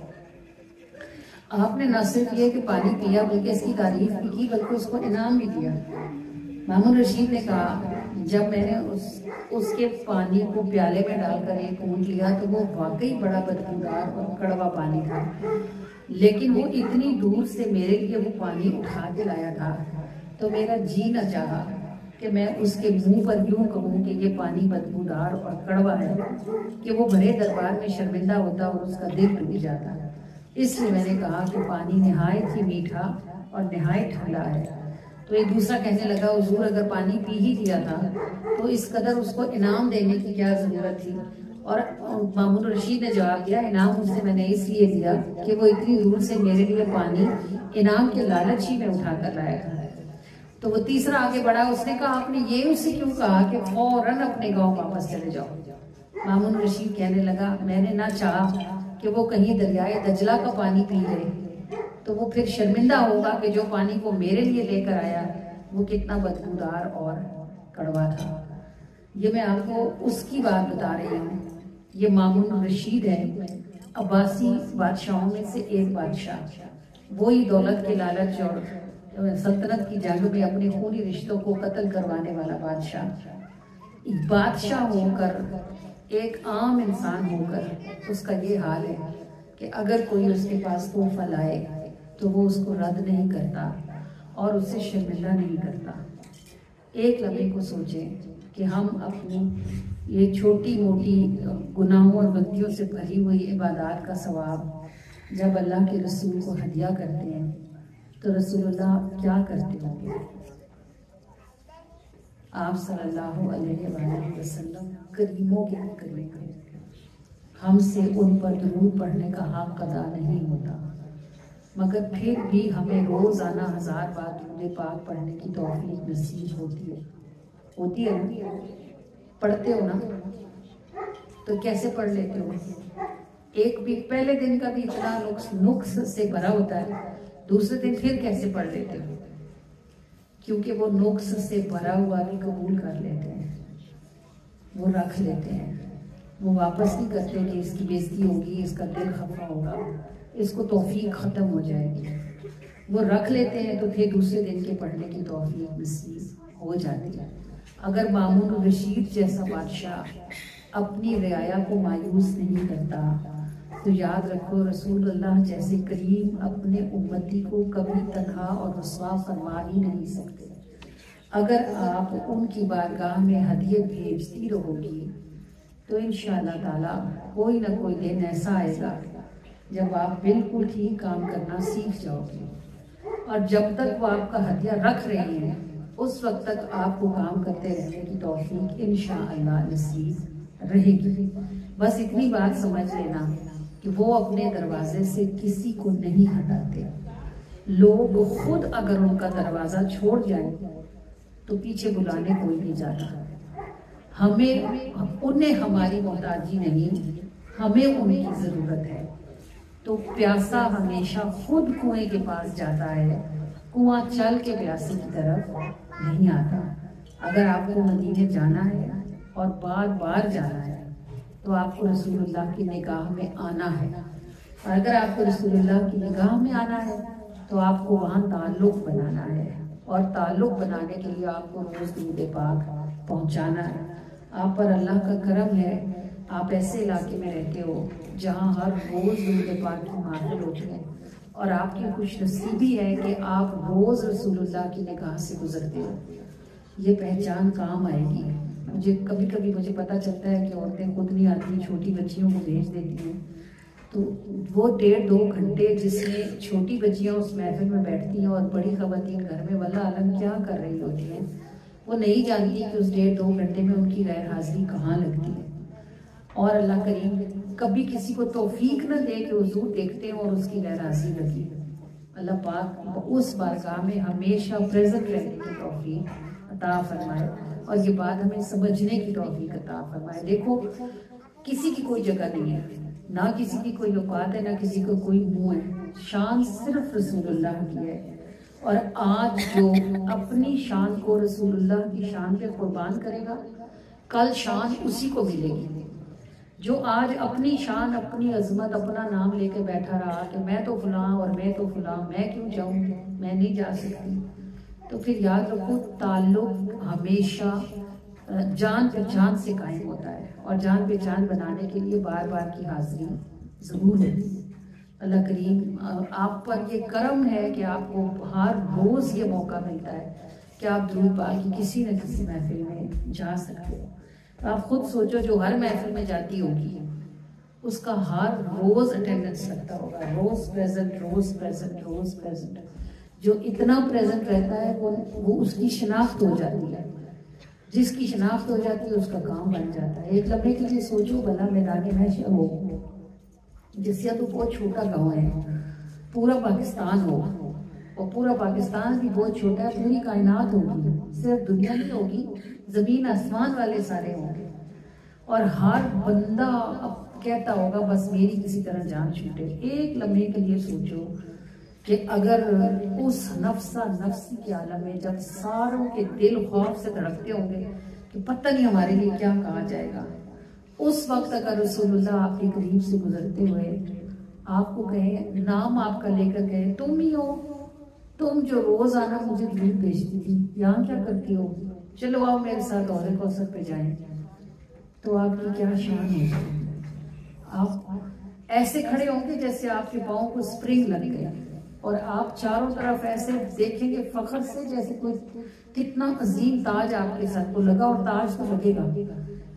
आपने न सिर्फ ये कि पानी पिया बल्कि इसकी तारीफ भी की, बल्कि उसको इनाम भी दिया। मामून रशीद ने कहा, जब मैंने उसके पानी को प्याले में डालकर एक घूंट लिया तो वो वाकई बड़ा बदबूदार और कड़वा पानी था, लेकिन वो इतनी दूर से मेरे लिए वो पानी उठा के लाया था तो मेरा जी न चाहा कि मैं उसके मुंह पर यूं कहूँ कि ये पानी बदबूदार और कड़वा है कि वो बड़े दरबार में शर्मिंदा होता और उसका दिल टूट जाता। इसलिए मैंने कहा कि पानी नहायत ही मीठा और नहायत ठंडा है। तो एक दूसरा कहने लगा, हुजूर अगर पानी पी ही लिया था तो इस कदर उसको इनाम देने की क्या ज़रूरत थी। और मामून रशीद ने जवाब दिया, इनाम उससे मैंने इसलिए दिया कि वो इतनी दूर से मेरे लिए पानी इनाम के लालच ही में उठा कर लाया था। तो वो तीसरा आगे बढ़ा, उसने कहा, आपने ये उससे क्यों कहा कि फौरन अपने गांव वापस चले जाओ। मामून रशीद कहने लगा, मैंने ना चाहा कि वो कहीं दरियाए दजला का पानी पी ले तो वो फिर शर्मिंदा होगा कि जो पानी को मेरे लिए लेकर आया वो कितना बदबूदार और कड़वा था। ये मैं आपको उसकी बात बता रही हूँ। ये मामून रशीद है, अब्बासी बादशाहों में से एक बादशाह, वही दौलत के लालच और सल्तनत की जंग में अपने खूनी रिश्तों को कत्ल करवाने वाला बादशाह होकर, एक आम इंसान होकर उसका ये हाल है कि अगर कोई उसके पास तोहफा लाए तो वो उसको रद्द नहीं करता और उससे शर्मिंदा नहीं करता। एक लम्हे को सोचें कि हम अपनी ये छोटी मोटी गुनाहों और गलतियों से भरी हुई इबादत का सवाब जब अल्लाह के रसूल को हदिया करते हैं तो रसूलुल्लाह क्या करते होंगे। आप सल्लल्लाहु अलैहि वसल्लम करीमों के करीम हैं, हमसे उन पर दुरूद पढ़ने का हक अदा नहीं होता, मगर फिर भी हमें रोज़ाना 1000 बार दुरूद पाक पढ़ने की तौफीक नसीब होती है ना? पढ़ते हो ना? तो कैसे पढ़ लेते हो? एक भी पहले दिन का भी इतना नुक्स से भरा होता है, दूसरे दिन फिर कैसे पढ़ लेते हो? क्योंकि वो नुक्स से भरा हुआ भी कबूल कर लेते हैं, वो रख लेते हैं, वो वापस नहीं करते कि इसकी बेइज्जती होगी, इसका दिल खफा होगा, इसको तौफीक ख़त्म हो जाएगी। वो रख लेते हैं तो फिर दूसरे दिन के पढ़ने की तौफीक नसीब हो जाती है। अगर मामून रशीद जैसा बादशाह अपनी रियाया को मायूस नहीं करता तो याद रखो रसूलुल्लाह जैसे करीम अपने उम्मती को कभी तन्हा और रुस्वा फरमा ही नहीं सकते। अगर आप उनकी बारगाह में हदिये भेजती रहोगी तो इंशाअल्लाह ताला कोई ना कोई दिन ऐसा आएगा जब आप बिल्कुल ठीक काम करना सीख जाओगे, और जब तक वो आपका हदिया रख रहे हैं उस वक्त तक आपको काम करते रहने की तौफीक इंशाअल्लाह नसीब रहेगी। बस इतनी बात समझ लेना कि वो अपने दरवाजे से किसी को नहीं हटाते। लोग खुद अगर उनका दरवाजा छोड़ जाए तो पीछे बुलाने कोई नहीं जाता। हमें उन्हें हमारी मोहताजी नहीं, हमें उनकी जरूरत है। तो प्यासा हमेशा खुद कुएं के पास जाता है, कुआं चल के प्यासे की तरफ नहीं आता। अगर आपको मदीने जाना है और बार बार जाना है तो आपको रसूलुल्लाह की निगाह में आना है। और अगर आपको रसूलुल्लाह की निगाह में आना है तो आपको वहाँ ताल्लुक बनाना है, और ताल्लुक बनाने के लिए आपको रोज दुरूद पाक पहुँचाना है। आप पर अल्लाह का करम है, आप ऐसे इलाके में रहते हो जहाँ हर रोज दुरूद पाक की महफिल होती है, और आपकी खुशनसीबी है कि आप रोज रसूलुल्लाह की निगाह से गुजरते हो। ये पहचान काम आएगी। मुझे कभी कभी मुझे पता चलता है कि औरतें खुद नहीं आती, छोटी बच्चियों को भेज देती हैं, तो वो 1.5-2 घंटे जिसमें छोटी बच्चियां उस महफिल में बैठती हैं और बड़ी ख़वातीन घर में वल्लाह आलम क्या कर रही होती हैं, वो नहीं जानती कि उस 1.5-2 घंटे में उनकी गैर हाजिरी कहाँ लगती है। और अल्लाह करीम कभी किसी को तौफीक न दे कि हुजूर देखते हैं और उसकी गैर हाजिरी लगी। अल्लाह पाक उस बारगाह में हमेशा प्रेजेंट रहने की तौफीक अता फरमाए, और ये बात हमें समझने की तौफीक अता फरमाए। देखो, किसी की कोई जगह नहीं है, ना किसी की कोई औकात है, ना किसी को कोई मुंह है। शान सिर्फ रसूलुल्लाह की है, और आज जो अपनी शान को रसूलुल्लाह की शान पे कुर्बान करेगा, कल शान उसी को मिलेगी। जो आज अपनी शान, अपनी अजमत, अपना नाम लेके बैठा रहा कि मैं तो फलां और मैं तो फलां, मैं क्यों जाऊं, मैं नहीं जा सकती, तो फिर याद रखो ताल्लुक हमेशा जान पहचान से कायम होता है, और जान पहचान बनाने के लिए बार बार की हाजिरी जरूर है। अल्लाह करीम आप पर ये करम है कि आपको हर रोज ये मौका मिलता है कि आप दुरूद पाक की किसी न किसी महफिल में जा सकते हो। तो आप खुद सोचो, जो हर महफिल में जाती होगी उसका हर रोज अटेंडेंस लगता होगा, रोज प्रेजेंट, रोज प्रेजेंट, रोज प्रेजेंट। जो इतना प्रेजेंट रहता है वो उसकी शिनाख्त हो जाती है। जिसकी शिनाख्त हो जाती है उसका काम बन जाता है। एक लम्हे के लिए सोचो, भला मैदान महशर हो, जिससे तो बहुत छोटा गाँव है, पूरा पाकिस्तान हो, और पूरा पाकिस्तान भी बहुत छोटा है, पूरी कायनात होगी, सिर्फ दुनिया नहीं होगी, जमीन आसमान वाले सारे होंगे, और हर बंदा अब कहता होगा बस मेरी किसी तरह जान छूटे। एक लम्हे के लिए सोचो कि अगर उस नफ्सा नफ्सी के आलम में जब सारों के दिल खौफ से धड़कते होंगे कि पता नहीं हमारे लिए क्या कहा जाएगा, उस वक्त अगर रसूलुल्लाह आपके करीब से गुजरते हुए आपको कहे, नाम आपका लेकर कहे, तुम ही हो, तुम जो रोज आना मुझे दूध भेजती थी, यहाँ क्या करती हो, चलो आओ मेरे साथ औरे कौसर पे जाएं, तो आपकी क्या शान होगी। आप ऐसे खड़े होंगे जैसे आपके पाँव को स्प्रिंग लग गई, और आप चारों तरफ ऐसे देखेंगे फख्र से जैसे कोई कितना अजीम ताज आपके सर को लगा, और ताज तो लगेगा,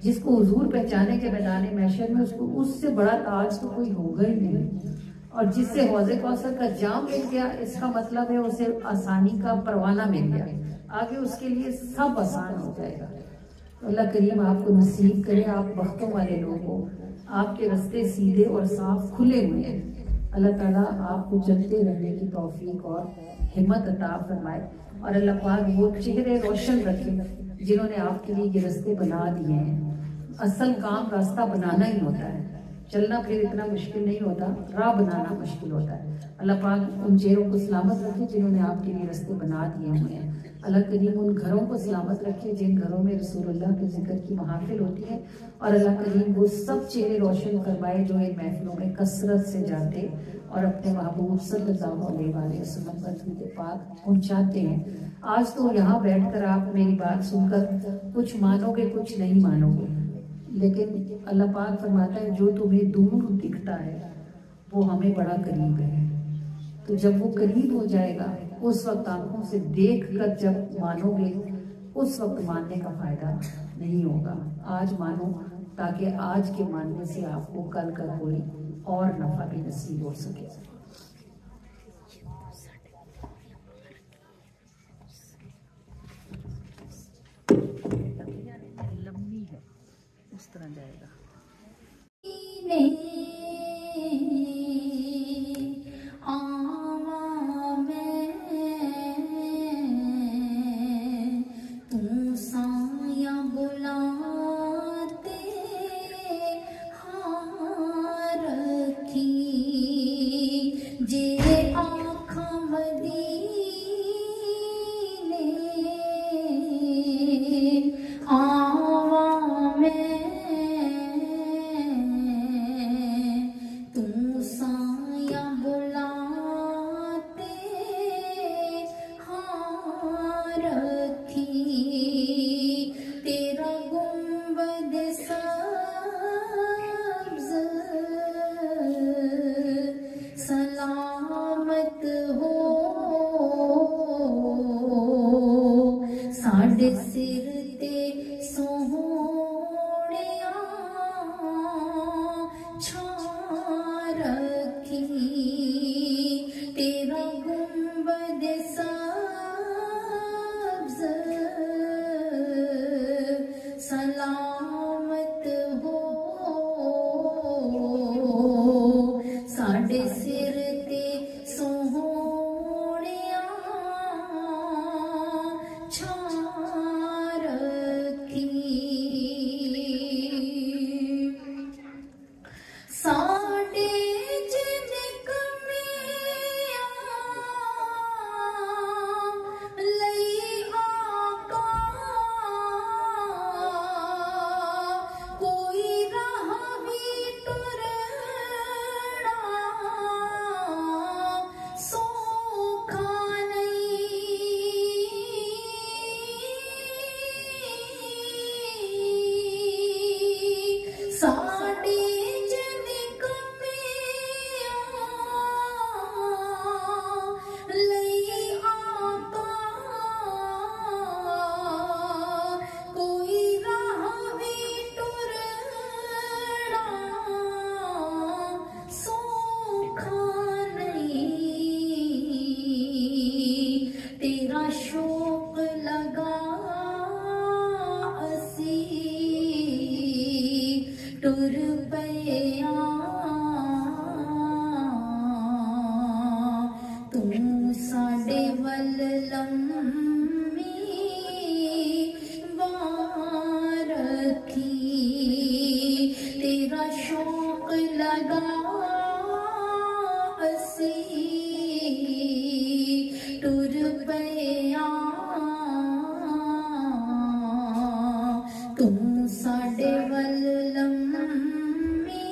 जिसको हुजूर पहचाने के मैदान महशर में उसको उससे बड़ा ताज तो कोई होगा ही नहीं। और जिससे हौज़े कौसर का जाम मिल गया, इसका मतलब है उसे आसानी का परवाना मिल गया, आगे उसके लिए सब आसान हो जाएगा। तो अल्लाह करीम आपको नसीब करे, आप वक्तों वाले लोग हो, आपके रास्ते सीधे और साफ खुले हुए हैं। अल्लाह ताला आपको चलते रहने की तौफीक और हिम्मत अता फरमाए, और अल्लाह पाक वो चेहरे रोशन रखे जिन्होंने आपके लिए ये रास्ते बना दिए हैं। असल काम रास्ता बनाना ही होता है, चलना फिर इतना मुश्किल नहीं होता, राह बनाना मुश्किल होता है। अल्लाह पाक उन चेहरों को सलामत रखे जिन्होंने आपके लिए रास्ते बना दिए हुए हैं। अल्लाह करीम उन घरों को सलामत रखे जिन घरों में रसूलुल्लाह के जिक्र की महफिल होती है, और अल्लाह करीम वो सब चेहरे रोशन करवाए जो इन महफिलों में कसरत से जाते और अपने महबूब सल्लल्लाहु अलैहि वसल्लम पर दुरूद पाक पहुंचाते हैं। आज तो यहाँ बैठकर आप मेरी बात सुनकर कुछ मानोगे, कुछ नहीं मानोगे, लेकिन अल्लाह पाक फरमाता है जो तुम्हें दूर दिखता है वो हमें बड़ा करीब है। तो जब वो करीब हो जाएगा उस वक्त आंखों से देख कर जब मानोगे, उस वक्त मानने का फायदा नहीं होगा। आज मानो ताकि आज के मानने से आपको कल का कोई और नफा भी नसीब हो सके। तरह जाएगा। साढ़े सिर ते सोहणिया छां रखी, तेरा गुंबद सब्ज़ सलामत हो। साढ़े सिर ते सोहणिया छां रखी, साढ़े शौक लगा असी टुर पया, तू साडे वल लम्मी बार रखी, तेरा शौक लगा असी टुर पया, तू साडे वल लम्मी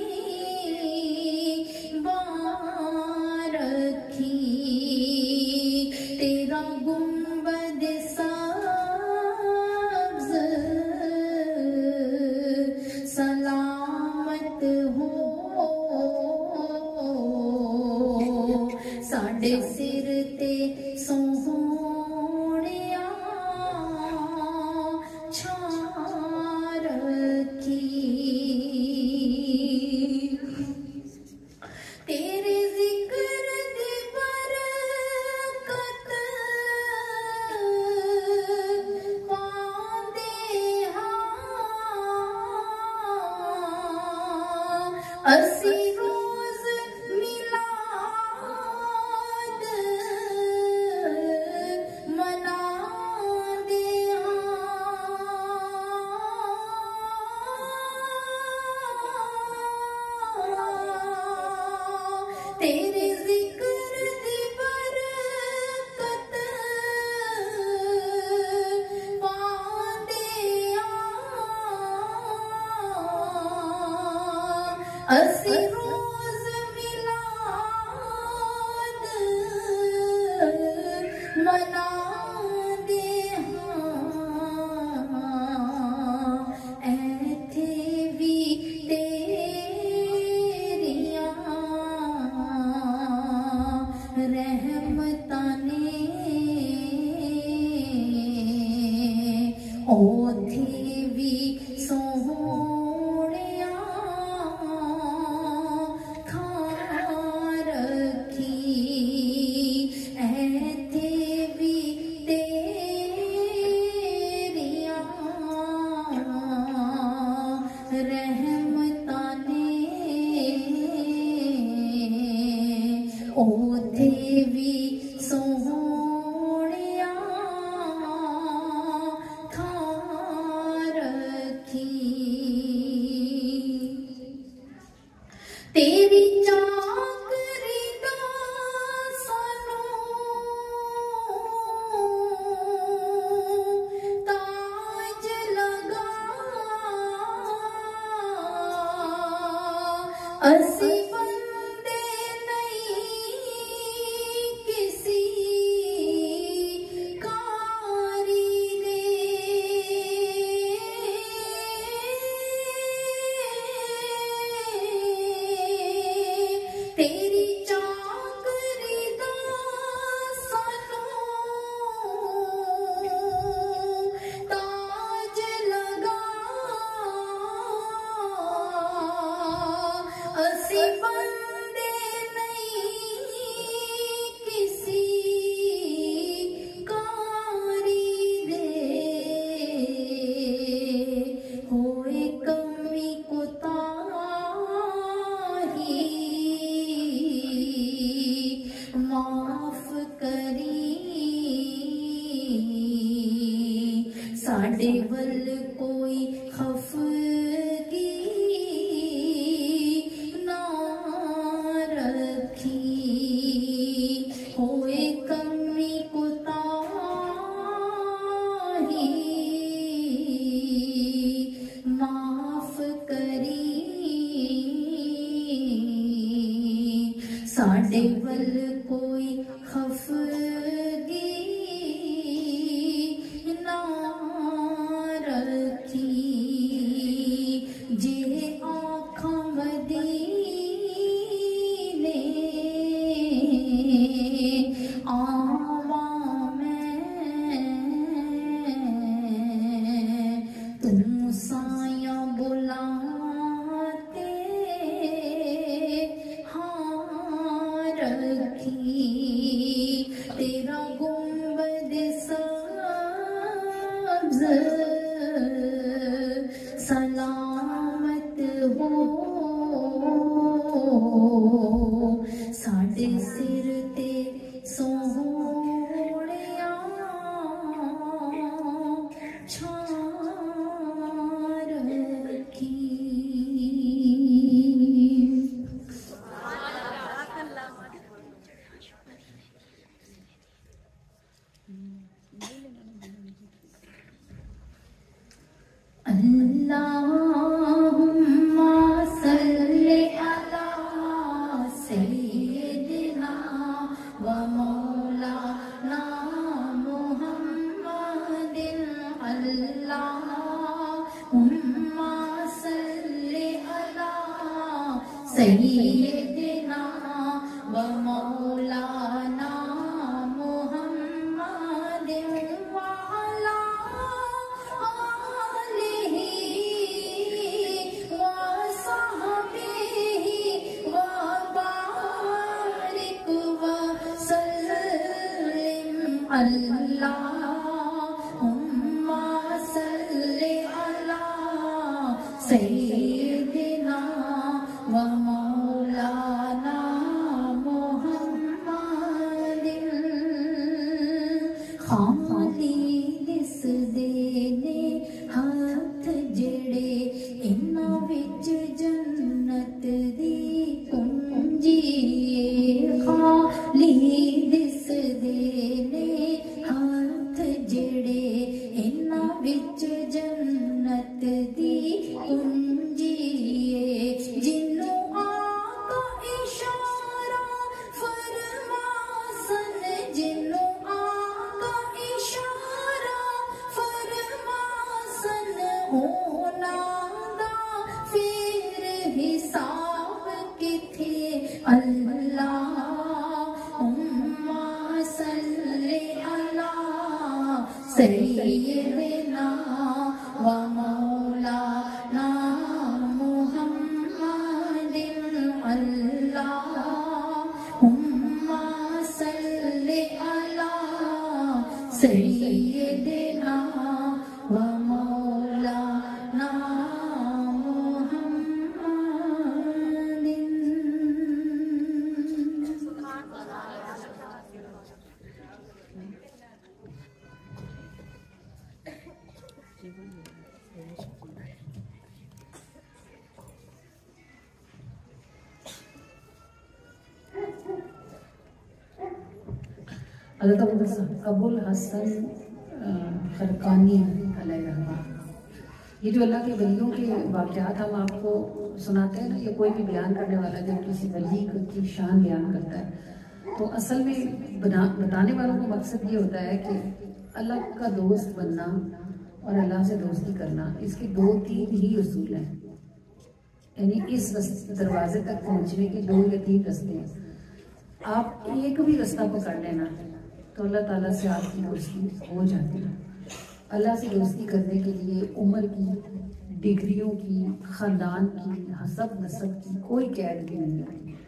बार रखी, तेरा गुंबद सब्ज़ सलामत हो। साडे सिर ते सोहणिया छां रखी, तेरे जिक्र दी बरकत पांदे हां असी रोज मिलाद मनांदे हां, तेरे जिक्र दी बरकत पांदे हां असी रोज मिलाद मनांदे हां, ऐथे भी तेरियां रहमतां ने, ओथे भी सोहणिया ओथे भी सोहणिया थां रखी तेरी चाकरी दा सानू ताज लगा असी बंदे नहीं किसी कारी दे तेरी चाकरी दा सानू ताज लगा असी बंदे नहीं किसी कारी दे होए कमी कोताही माफ करी साडे वल कोई खफगी ना रखी होए कमी कोताही माफ करी साडे वल कोई खफगी ना रखी जे आँखां मदीने आवा मैं तुम साया बुलाते हाँ रखी तेरा गुंबद सब्ज़ सलामत हो साडे सिर ते सोहणिया छां रखी अल्लाहुम्मा सल्ली अला सय्यिदिना व मौलाना मुहम्मदिन अल्लाहुम्मा सल्ली अला सय्यिदिना व मौलाना मुहम्मदिन व अला अल्लाहुम्मा सल्ली अला सय्यिदिना व मौलाना मुहम्मदिन खाली दिसदे ने हाथ जेड़े इन्हां विच जन्नत दी कुंजी खाली दिसदे ने हाथ जेड़े इन्हां विच जन्नत दी कुंजी जिन्नू आका इशारा फरमासन जिन्नू आका इशारा फरमासन होना दा फिर हिसाब किथे अल्लाहुम्मा सल्ली अला सय्यिदिना व मौलाना मुहम्मदिन अल्लाहुम्मा सल्ली अला सय्यिदिना व मौलाना मुहम्मदिन हज़रत अबुल हसन खरकानी अलैहिर्रहमा, ये जो अल्लाह के वलियों के वाक़यात हम आपको सुनाते हैं ना, ये कोई भी बयान करने वाला जब किसी वली की शान बयान करता है तो असल में बताने वालों का मकसद ये होता है कि अल्लाह का दोस्त बनना और अल्लाह से दोस्ती करना, इसके 2-3 ही उसूल हैं। यानी इस दरवाजे तक पहुंचने के 2 या 3 रास्ते हैं। आप एक भी रास्ता पकड़ लेना तो अल्लाह ताला से आपकी दोस्ती हो जाती है। अल्लाह से दोस्ती करने के लिए उम्र की, डिग्रियों की, ख़ानदान की, हसब नसब की कोई कैद भी नहीं है।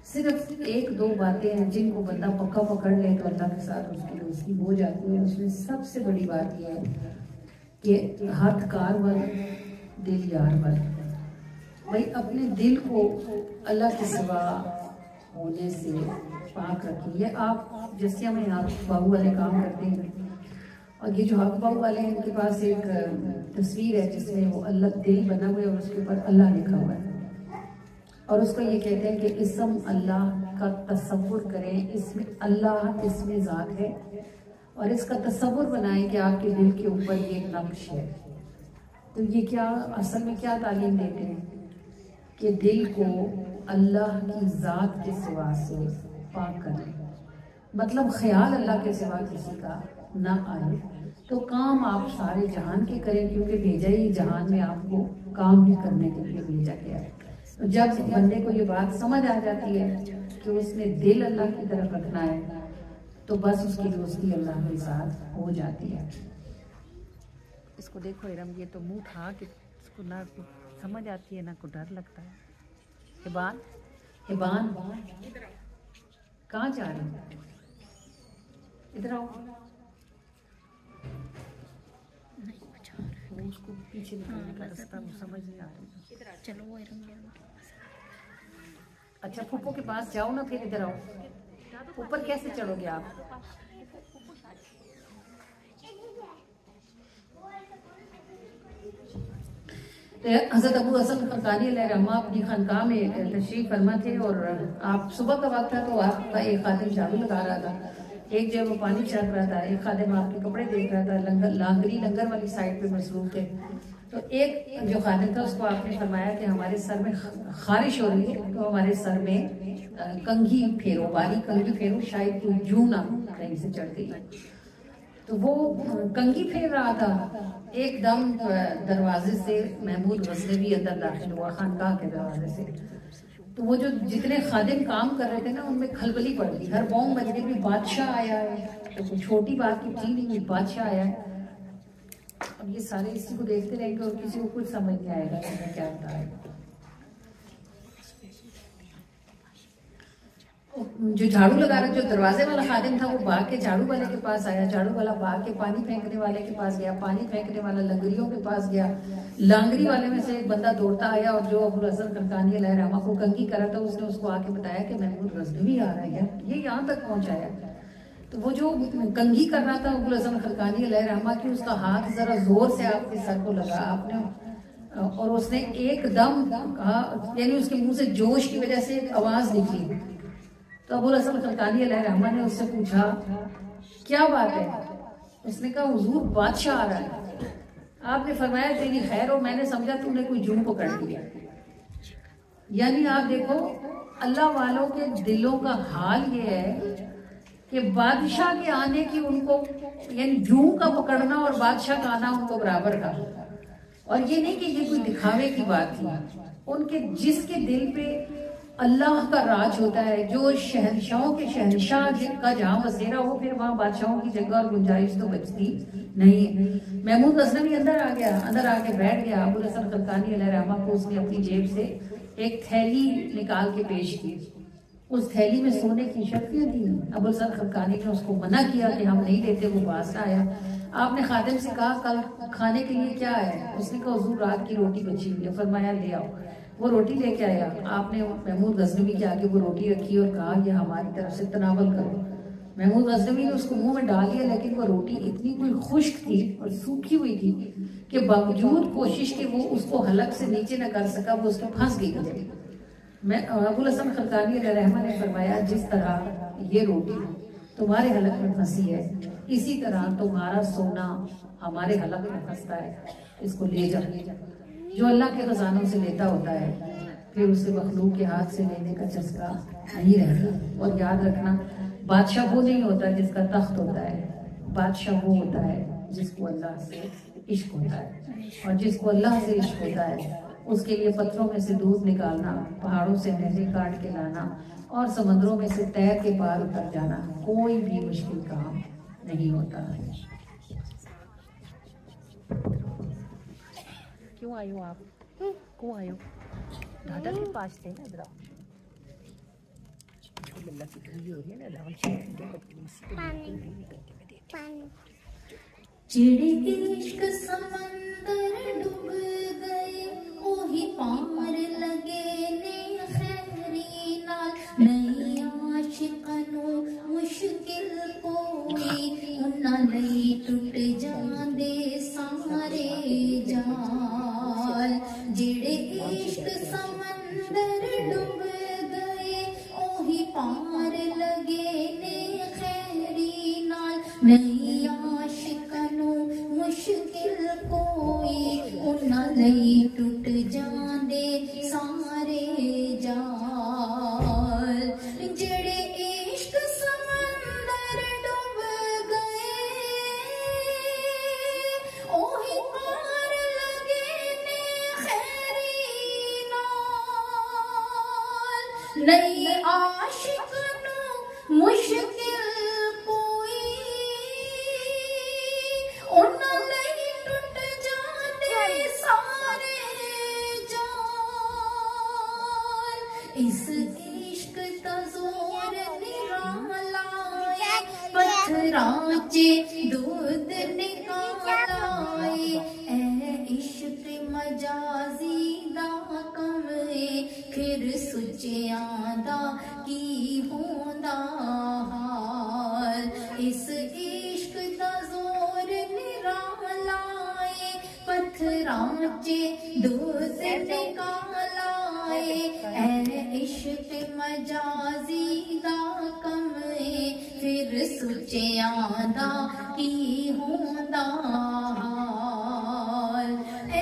सिर्फ 1-2 बातें हैं जिनको बंदा पक्का पकड़ ले तो अल्लाह के साथ उसकी दोस्ती हो जाती है। उसमें सबसे बड़ी बात यह है कि हाथ कार वर दिल यार वर, भाई अपने दिल को अल्लाह के सिवा होने से पाक रखिए। आप जैसे हम यहाँ बाबू वाले काम करते हैं और ये जो हक बाबू वाले हैं इनके पास एक तस्वीर है जिसमें वो अल्लाह दिल बना हुआ है और उसके ऊपर अल्लाह लिखा हुआ है और उसको ये कहते हैं कि इसम अल्लाह का तसव्वुर करें, इसमें अल्लाह इसमें ज़ात है और इसका तसव्वुर बनाएं कि आपके दिल के ऊपर ये एक नक्श है। तो ये क्या असल में क्या तालीम देते हैं कि दिल को अल्लाह की ज़ात के सिवा से पाक करें, मतलब ख्याल अल्लाह के सिवा किसी का ना आए। तो काम आप सारे जहान के करें क्योंकि भेजा ही जहान में आपको काम ही करने के लिए भेजा गया है। तो जब बंदे को ये बात समझ आ जाती है कि उसने दिल अल्लाह की तरफ रखना है तो बस उसकी दोस्ती अल्लाह के साथ हो जाती है। इसको देखो इरम, ये तो मुंह था कि इसको ना समझ आती है ना को डर लगता है। हिबान हिबान कहाँ जा रहे हैं? इधर आओ। उसको पीछे निकालने का रास्ता वो समझ नहीं आ रही। चलो वो अच्छा फूफो के पास जाओ ना, फिर इधर आओ। ऊपर कैसे चढ़ोगे आप? हज़रत अबू हसन खरकानी अलैहिर्रहमा अपनी खानकाह में तशरीफ फरमा थे और आप सुबह का वक्त था तो आपका एक खादिम झाड़ू लगा रहा था, एक जगह वो पानी छिड़क रहा था, एक खादिम आपके कपड़े देख रहा था, लंगर वाली साइड पे मसरूफ थे। तो एक जो खादिम था उसको आपने फरमाया कि हमारे सर में खारिश हो रही है तो हमारे सर में कंघी फेरो, बारी कंघी फेरो, शायद कोई जू ना कहीं से चढ़ गई। तो वो कंघी फेर रहा था, एकदम दरवाजे से महमूद गज़नवी अंदर दाखिल हुआ, खानकाह के दरवाजे से। तो वो जो जितने खादिम काम कर रहे थे ना उनमें खलबली पड़ गई, हर बॉम्ब बजने भी बादशाह आया है। तो कोई छोटी बात की थी नहीं, बादशाह आया है। अब ये सारे इसी को देखते रहेंगे और किसी को कुछ समझ नहीं आएगा कि क्या होता है। जो झाड़ू लगा रहा, जो दरवाजे वाला खादिम था वो भाग के झाड़ू वाले के पास आया, झाड़ू वाला भाग के पानी फेंकने वाले के पास गया, पानी फेंकने वाला लंगरियों के पास गया, लांगरी वाले में से एक बंदा दौड़ता आया और जो अबुल हसन खरकानी अलैहिर्रहमा को कंघी करा था उसने उसको आके बताया कि महमूद गज़नवी आ रहा है, ये यहाँ तक पहुँचाया। तो वो जो कंघी कर रहा था अबुल हसन खरकानी अलैहिर्रहमा की, उसका हाथ जरा जोर से आपके सर को लगा आपने और उसने एकदम कहा, यानी उसके मुंह से जोश की वजह से एक आवाज निकली। तो अबुल हसन खरकानी अलैहिर्रहमा ने उससे पूछा क्या बात है? उसने कहा हुजूर बादशाह आ रहा है। आपने फरमाया तेरी खैर हो, मैंने समझा तूने कोई जुर्म पकड़ लिया। यानी आप देखो अल्लाह वालों के दिलों का हाल ये है कि बादशाह के आने की उनको, यानी जूम का पकड़ना और बादशाह का आना उनको बराबर था। और ये नहीं कि ये कोई दिखावे की बात थी, उनके जिसके दिल पे अल्लाह का राज होता है, जो शहनशाहों के शहनशाह का जहाँ बसेरा हो, फिर वहाँ बादशाहों की जगह और गुंजाइश तो बचती नहीं है। महमूद गज़नवी अंदर आ गया, अंदर आके बैठ गया। अबुल हसन खरकानी अलैहिर्रहमा को उसने अपनी जेब से एक थैली निकाल के पेश की। उस थैली में सोने की शक्तियाँ थी। अबुल हसन खरकानी ने उसको मना किया कि हम नहीं देते, वो बादशाह आया। आपने खादिम से कहा कल खाने के लिए क्या है? उसने कहा हुजूर रात की रोटी बची हुई है। फरमाया ले आओ। वो रोटी लेके आया। आपने महमूद गज़नवी के आगे वो रोटी रखी और कहा यह हमारी तरफ से तनावल करो। महमूद गज़नवी ने उसको मुंह में डाल लिया, लेकिन वो रोटी इतनी कोई खुश्क थी और सूखी हुई थी कि बावजूद कोशिश के वो उसको हलक से नीचे न कर सका, वो उसमें फंस गई। मैं अबुल हसन खरकानी अलैहिर्रहमा ने फरमाया जिस तरह ये रोटी तुम्हारे हलक में फंसी है, इसी तरह तुम्हारा सोना हमारे हलक में फंसता है, इसको ले जा। जो अल्लाह के खजानों से लेता होता है फिर उसे मखलूक के हाथ से लेने का चस्का नहीं रहता। और याद रखना, बादशाह वो नहीं होता जिसका तख्त होता है, बादशाह वो होता है जिसको अल्लाह से इश्क होता है। और जिसको अल्लाह से इश्क होता है उसके लिए पत्थरों में से दूध निकालना, पहाड़ों से नहरें काट के लाना और समंदरों में से तैर के पार उतर जाना कोई भी मुश्किल काम नहीं होता। क्यों आई हो आप? क्यों आई हो? दादा के पास थे ना इधर। चिड़े इश्क समंदर डूब गए, ओही पार लगे ने खैरी नाल। नहीं आशिकानू मुश्किल कोई, उन्ना लई टुट जांदे सारे जाल। जिड़े इश्क समंदर डूब गए, ओही पार लगे ने खैरी नाल। नहीं आशिकानू मुश्किल कोई, उन्ना लई टुट जांदे सारे जाल। जेड़े इश्क समंदर डूब गए, ओही पार लगे ने खैरी नाल। नहीं आशिकानू मुश्किल कोई, उन्ना लई टुट जांदे सारे जाल। इस इश्क दा जोर निराला है, पत्थरां च दूध निकाला है। ऐ इश्क मजाजी दा कम है, फिर सुचियां दा की होंदा हाल। इस इश्क दा जोर निराला है, पत्थरां च दूध निकाला है। ऐ इश्क मजाजी दा कम है, फिर सुचियां दा की होंदा हाल। ऐ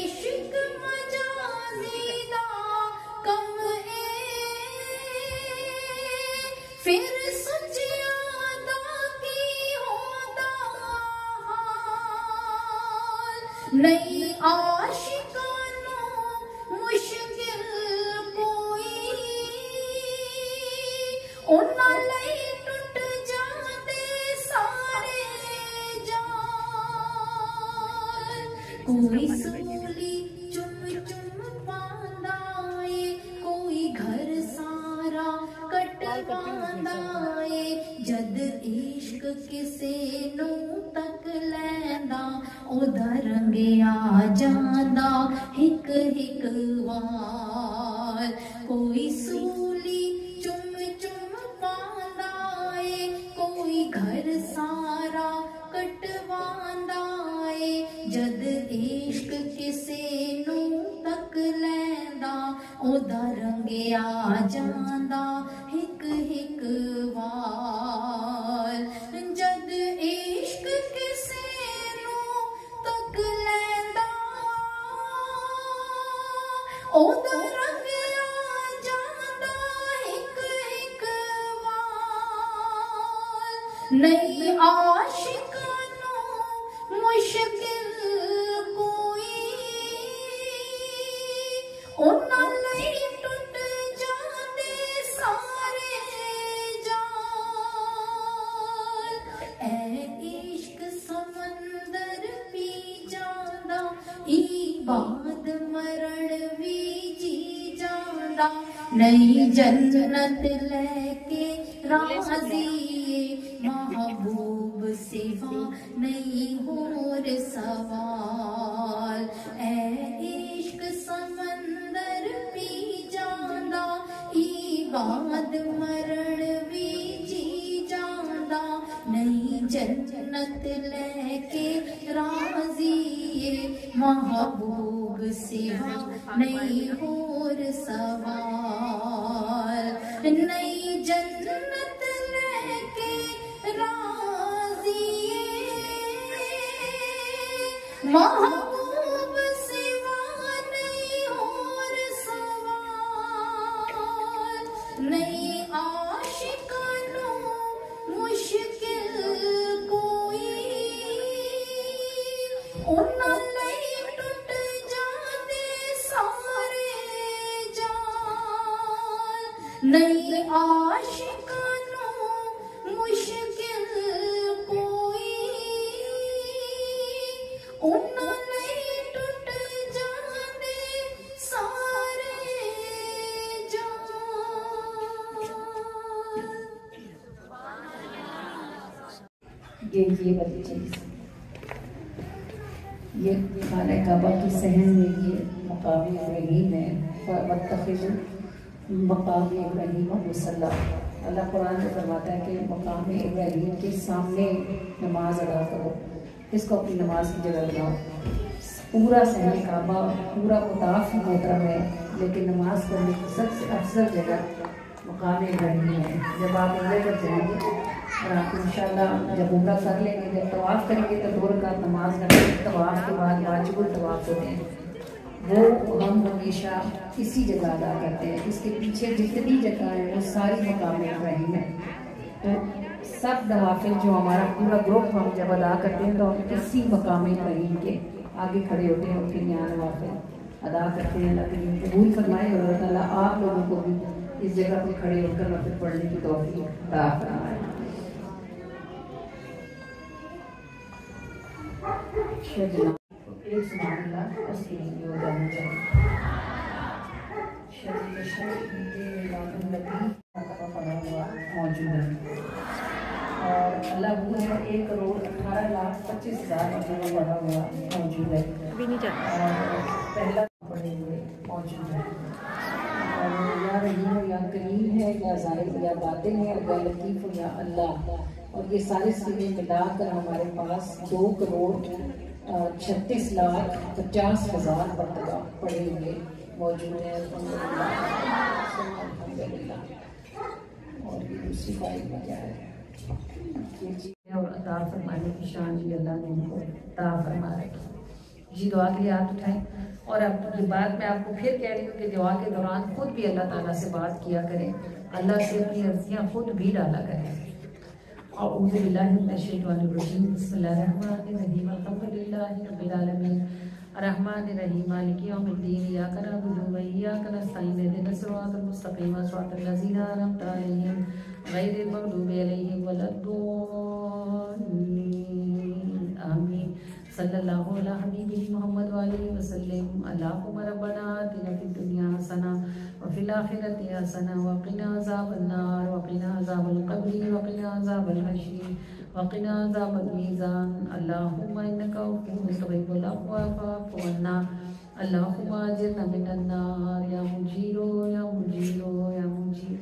इश्क मजाजी दा कम है, फिर सुचियां दा की होंदा हाल। नहीं आशिकानू मुश्किल कोई, उन्ना लई टुट जांदे सारे जाल। कोई सूली चुम चुम पांदा है, कोई घर सारा कटवांदा है। जद इश्क किसे नू तक लैंदा, ओदा रंग आ जांदा हिक हिक वार। कोई सूली चुम चुम पांदा है, कोई घर सारा कटवांदा है। जद इश्क किसे नू तक लैंदा, ओदा रंग आ जांदा हिक हिक वार। जद इश्क किसे नू तक लैंदा, ओदा रंग आ जांदा हिक हिक वार। नहीं आशिकानू मुश्किल कोई, उन्ना लई टुट जांदे सारे जाल। ऐ इश्क समंदर पी जांदा, इबाद मरण भी जी जांदा। नहीं जन्नत लेके राजी, महबूब सिवा नहीं होर सवाल। ऐ इश्क समंदर पी जांदा, इबाद मरण भी जी जांदा। नहीं जन्नत लेके राजी, महबूब सिवा नहीं होर सवाल। नहीं जन्नत लेके महबूब सिवा नहीं और सवाल, नहीं आशिकानो मुश्किल कोई, उन्ना नहीं टूट जाते सारे जाल, नहीं आशिकानो मुश्किल कोई, उन्ना नहीं टूट जाते सारे जाल। ये बच्चे ये खाने काबा की सहन में ये मकाम इब्राहीम है, वत्तखिज़ू मकाम इब्राहीम मुसल्ला। अल्लाह कुरान में फरमाता है कि मकाम इब्राहीम के सामने नमाज अदा करो, इसको अपनी नमाज की जगह बनाओ। पूरा सहन काबा, पूरा मुताफ मोहतरम है, लेकिन नमाज पढ़ने की सबसे अफजल जगह मकाम इब्राहीम है। जब आप उम्र कर जाएंगे और आप इंशाल्लाह जब उम्र कर लेंगे, जब तवाफ़ करेंगे तो 2 रकात नमाज करेंगे। तवाफ़ के बाद वाजिबुल तवाफ़ होते हैं, वो हम हमेशा इसी जगह अदा करते हैं। इसके पीछे जितनी जगह है वो सारी मकाम इब्राहीम है। तो सब नवाफिल जो हमारा पूरा ग्रुप हम जब अदा करते हैं तो हम इसी मकाम इब्राहीम के आगे खड़े होते हैं, उनके यहाँ नवाफिल अदा करते हैं। अल्लाह करीम कबूल फरमाए और अल्लाह ताला आप लोगों को भी इस जगह पर खड़े होकर नफिल पढ़ने की तौफीक अता फरमाए। एक सुभान उसके लिए हो जाना चाहिए। पड़ा हुआ मौजूद है और अल्लाह वो है 1,18,25,000 पड़ा हुआ मौजूद है और पहला पड़े हुए मौजूद है। और या रहीम या करीम है, या ज़ाहिर या बातिन है, या लतीफ़ या अल्लाह। और ये सारे सिले मिलाकर हमारे पास 2,36,50,000 मरतबा पड़े हुए मौजूद है। अल्हम्दुलिल्लाह। और ये दूसरी बात में क्या है, ये चीज़ें और अता फरमाने की शान भी अल्लाह ने उनको अता फरमा रखी। जी दुआ के लिए हाथ उठाएं। और अब ये बात मैं आपको फिर कह रही हूँ कि दुआ के दौरान खुद भी अल्लाह ताला से बात किया करें, अल्लाह से अपनी अर्जियाँ खुद भी डाला करें। औज़ु बिल्लाहि मिनश शैतानिर रजीम, बिस्मिल्लाहिर्रहमानिर रहीम, अल्हम्दुलिल्लाहि रब्बिल आलमीन, अर्रहमानिर रहीम, मालिकि यौमिद्दीन, इय्याका नअबुदु व इय्याका नस्तईन, इहदिनस सिरातल मुस्तक़ीम, सिरातल लज़ीना अनअमता अलैहिम, गैरिल मग़दूबि अलैहिम वलद्दोल्लीन, आमीन। सल्लल्लाहु अला हबीबिही मुहम्मद व आलिहि वसल्लम। अल्लाहुम्मा रब्बना आतिना फिद दुनिया हसना व फिल आखिरति हसना व क़िना अज़ाबन नार व क़िना अज़ाबल क़ब्रि व क़िना अज़ाबल हश्र व क़िना अज़ाबल मीज़ान। अल्लाहुम्मा इन्नका अफ़ुव्वुन तुहिब्बुल अफ़्वा फ़अफ़ु अन्ना। अल्लाहुम्मा अजिरना मिनन नार या मुजीरो या मुजीरो या मुजीर।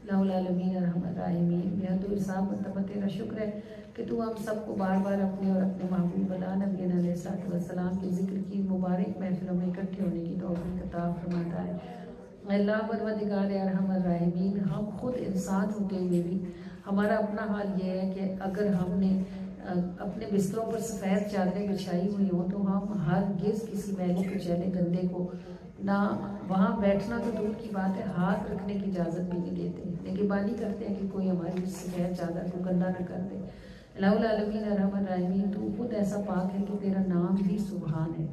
लौलालमीन रहमत राहिमीन। यह तो इरसाद मतलब तेरा शुक्र है कि तू हम सबको बार बार अपने और अपने महबूब नबी अलैहिस्सलाम के ज़िक्र की मुबारक महफिलों में इकट्ठे होने की तौफ़ीक़ अता फरमाता है। अल्लाह परवरदिगार रहमत राहिमीन, हम खुद इंसान होते हुए भी हमारा अपना हाल ये है कि अगर हमने अपने बिस्तरों पर सफ़ेद चादरें बिछाई हुई हों तो हम हरगिज़ किसी मैले कुचैले गंदे को ना वहाँ बैठना तो दूर की बात है, हाथ रखने की इजाज़त भी नहीं देते, निगहबानी करते हैं कि कोई हमारी सफ़ेद चादर को गंदा न कर दे। अल्लाहुल आलमीन रहमत राहिमीन, तू खुद ऐसा पाक है कि तेरा नाम ही सुभान है।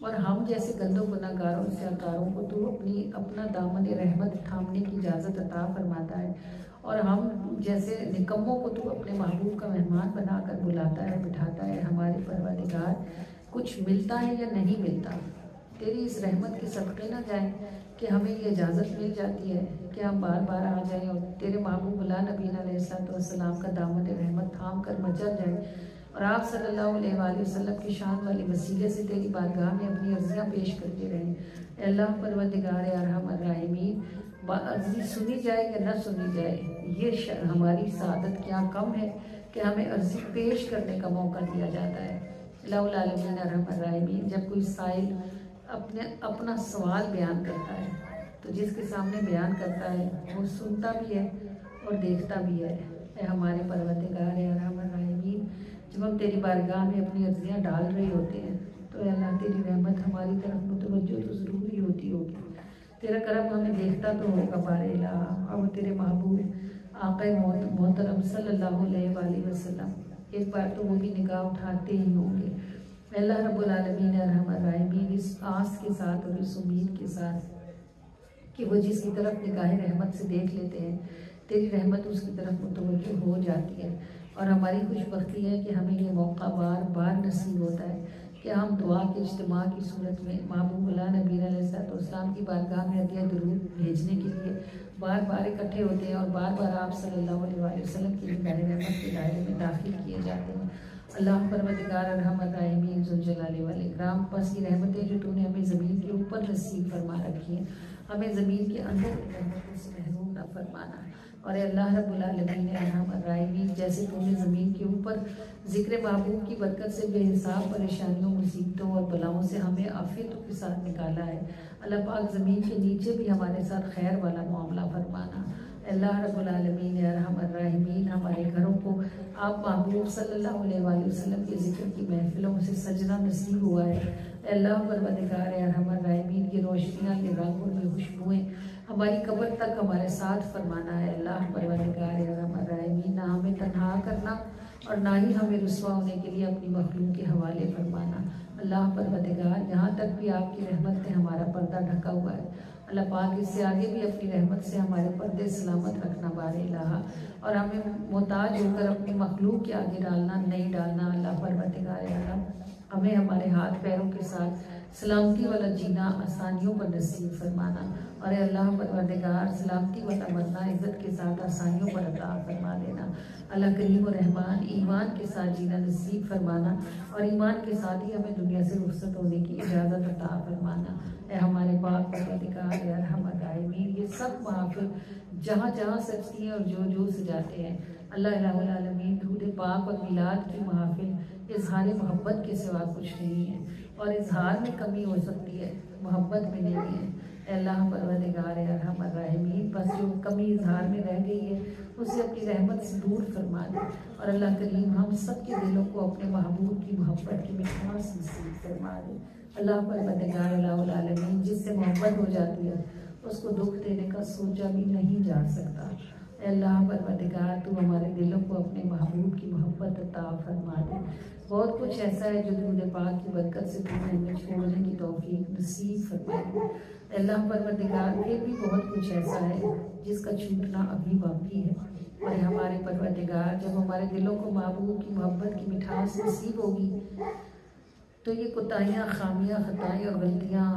और हम जैसे गंदों गुनाहगारों से अकारों को तू अपना दामन रहमत थामने की इजाज़त अता फरमाता है। और हम जैसे निकम्मों को तू अपने महबूब का मेहमान बनाकर बुलाता है, बिठाता है। हमारे परवरदिगार, कुछ मिलता है या नहीं मिलता, तेरी इस रहमत के सदक़े ना जाए कि हमें ये इजाज़त मिल जाती है कि हम बार बार आ जाएं और तेरे महबूब नबी अलैहिस्सलाम का दामन रहमत थाम कर मचल जाए और आप सल्लल्लाहु अलैहि वसल्लम की शान वाले वसीले से तेरी बारगाह में अपनी अर्जियाँ पेश करते रहें। अल्लाह परवरदिगार अरहमर राहिमीन, अर्जी सुनी जाए या न सुनी जाए, ये हमारी सादत क्या कम है कि हमें अर्जी पेश करने का मौका दिया जाता है। अल्लाहुल आलमीन अरहमर राहिमीन, जब कोई साइल अपना सवाल बयान करता है तो जिसके सामने बयान करता है वो सुनता भी है और देखता भी है। हमारे परवरदिगार अरहमर राहिमीन, जब हम तेरी बारगाह में अपनी अर्जियाँ डाल रहे होते हैं तो अल्लाह तेरी रहमत हमारी तरफ मुतवज्जो तो ज़रूर ही होती होगी। तेरा करम हमें देखता तो होगा बारे इलाहा। अब तेरे महबूब आक़ा मोहतरम सल्लल्लाहु अलैहि वसल्लम एक बार तो वो भी निगाह उठाते ही होंगे। अल्लाह रब्बुल आलमीन रहमत राहिमीन इस आस के साथ और इस उम्मीद के साथ कि वो जिसकी तरफ निगाह रहमत से देख लेते हैं, तेरी रहमत उसकी तरफ मुतवज्जो हो जाती है। और हमारी खुशबख्ती है कि हमें ये मौका बार बार नसीब होता है कि हम दुआ के इज्तिमा की सूरत में महबूब नबी अलैहिस्सलाम की बारगाह में हदिया दुरूद भेजने के लिए बार बार इकट्ठे होते हैं और बार बार आप सल्लल्लाहु अलैहि वसल्लम की निगाह रहमत के दायरे में दाखिल किए जाते हैं। अल्लाह परवरदिगार रहमत राहिमीन ज़ुल जलाली वल इकराम, बस ये रहमतें जो तूने हमें ज़मीन के ऊपर नसीब फरमा रखी हैं, हमें ज़मीन के अंदर रहमतों से महरूम न फरमाना। और अल्लाह रब्बुल आलमीन रहमत राहिमीन, जैसे तूने ज़मीन के ऊपर ज़िक्र महबूब की बरकत से बेहिसाब परेशानियों, मुसीबतों और बलाओं से हमें आफियतों के साथ निकाला है, अल्लाह पाक ज़मीन के नीचे भी हमारे साथ खैर वाला मामला फरमाना। अल्लाह रब्बुल आलमीन रहमत राहिमीन, हमारे घरों को आप महबूब सल्लल्लाहु अलैहि वसल्लम के ज़िक्र की महफिलों से सजना नसीब हुआ है। अल्लाह परवरदिगार रहमत राहिमीन की रोशनियाँ, ये रंग और ये खुशबुएँ हमारी कब्र तक हमारे साथ फरमाना है। अल्लाह परवरदिगार रहमत राहिमीन, ना हमें तन्हा करना और ना ही हमें रुस्वा होने के लिए अपनी मखलूक के हवाले फरमाना। अल्लाह परवरदिगार, यहाँ तक भी आपकी रहमत ने हमारा पर्दा ढका हुआ है, अल्लाह पाक इससे आगे भी अपनी रहमत से हमारे पर्दे सलामत रखना बारे इलाहा। और हमें मोहताज होकर अपनी मखलूक के आगे डालना नहीं डालना। अल्लाह परवरदिगार आलम, हमें हमारे हाथ पैरों के साथ सलामती वाला जीना आसानियों पर नसीब फरमाना। और अल्लाह परवरदिगार, सलामती वाला मरना इज़्ज़त के साथ आसानियों पर अता फरमा देना। अल्लाह करीम और रहमान, ईमान के साथ जीना नसीब फरमाना और ईमान के साथ ही हमें दुनिया से रुखसत होने की इजाज़त अता फरमाना। ए हमारे पाक परवरदिगार रहमत राहिमीन, ये सब महफिल जहाँ जहाँ सजती हैं और जो जो सजाते हैं, अल्लाह रब्बुल आलमीन दूध पाक और मिलाद की महफिल इजहार मोहब्बत के सिवा कुछ नहीं है। और इजहार में कमी हो सकती है, मोहब्बत में नहीं है। अल्लाह परवरदिगार रहमत राहिमीन, बस जो कमी इजहार में रह गई है उसे अपनी रहमत से दूर फरमा दे। और अल्लाह करीम, हम सब के दिलों को अपने महबूब की मोहब्बत की मिठास नसीब फरमा दे। अल्लाह परवरदिगार आलमीन, जिससे मोहब्बत हो जाती है उसको दुख देने का सोचा भी नहीं जा सकता। अल्लाह परवरदिगार, तू हमारे दिलों को अपने महबूब की मोहब्बत अता फरमा दे। बहुत कुछ ऐसा है जो दूध पाक की बरकत से तुम्हें हमें छोड़ने की तौफीक नसीब फरमा। अल्लाह परवरदिगार, फिर भी बहुत कुछ ऐसा है जिसका छूटना अभी बाकी है। और हमारे परवरदिगार, जब हमारे दिलों को महबूब की मोहब्बत की मिठास नसीब होगी तो ये कोताहियाँ, खामियाँ, खताएँ और गलतियाँ,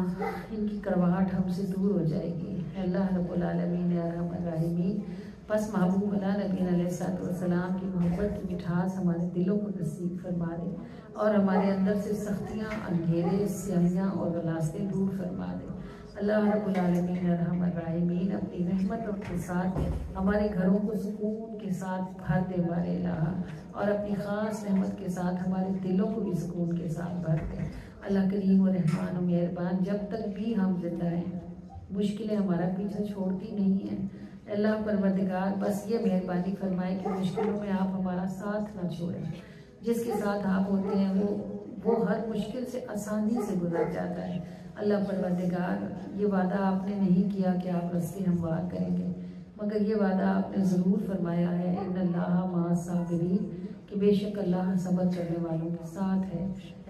इनकी करवाहट हमसे दूर हो जाएगी। अल्लाह रब्बुल आलमीन रहमत राहिमीन, बस महबूब नबी अलैहिस्सलाम की मोहब्बत की मिठास हमारे दिलों को नसीब फरमा दे और हमारे अंदर से सख्तियाँ, अंधेरे, स्याहियाँ और रास्ते दूर फरमा दे। अल्लाह रब्बुल आलमीन रहमत राहिमीन, अपनी रहमत के साथ हमारे घरों को सुकून के साथ भर दे बारे इलाहा। और अपनी ख़ास रहमत के साथ हमारे दिलों को भी सुकून के साथ भर दे। अल्लाह करीम और रहमान और मेहरबान, जब तक भी हम जिंदा हैं मुश्किलें हमारा पीछा छोड़ती नहीं हैं। अल्लाह परवरदिगार, बस ये मेहरबानी फरमाए कि मुश्किलों में आप हमारा साथ ना छोड़ें। जिसके साथ आप होते हैं वो हर मुश्किल से आसानी से गुजर जाता है। अल्लाह परवरदिगार, ये वादा आपने नहीं किया कि आप रास्ते हमवार करेंगे, मगर ये वादा आपने ज़रूर फरमाया है, इन्नल्लाह मअ साबिरीन, कि बेशक अल्लाह सब्र करने वालों के साथ है।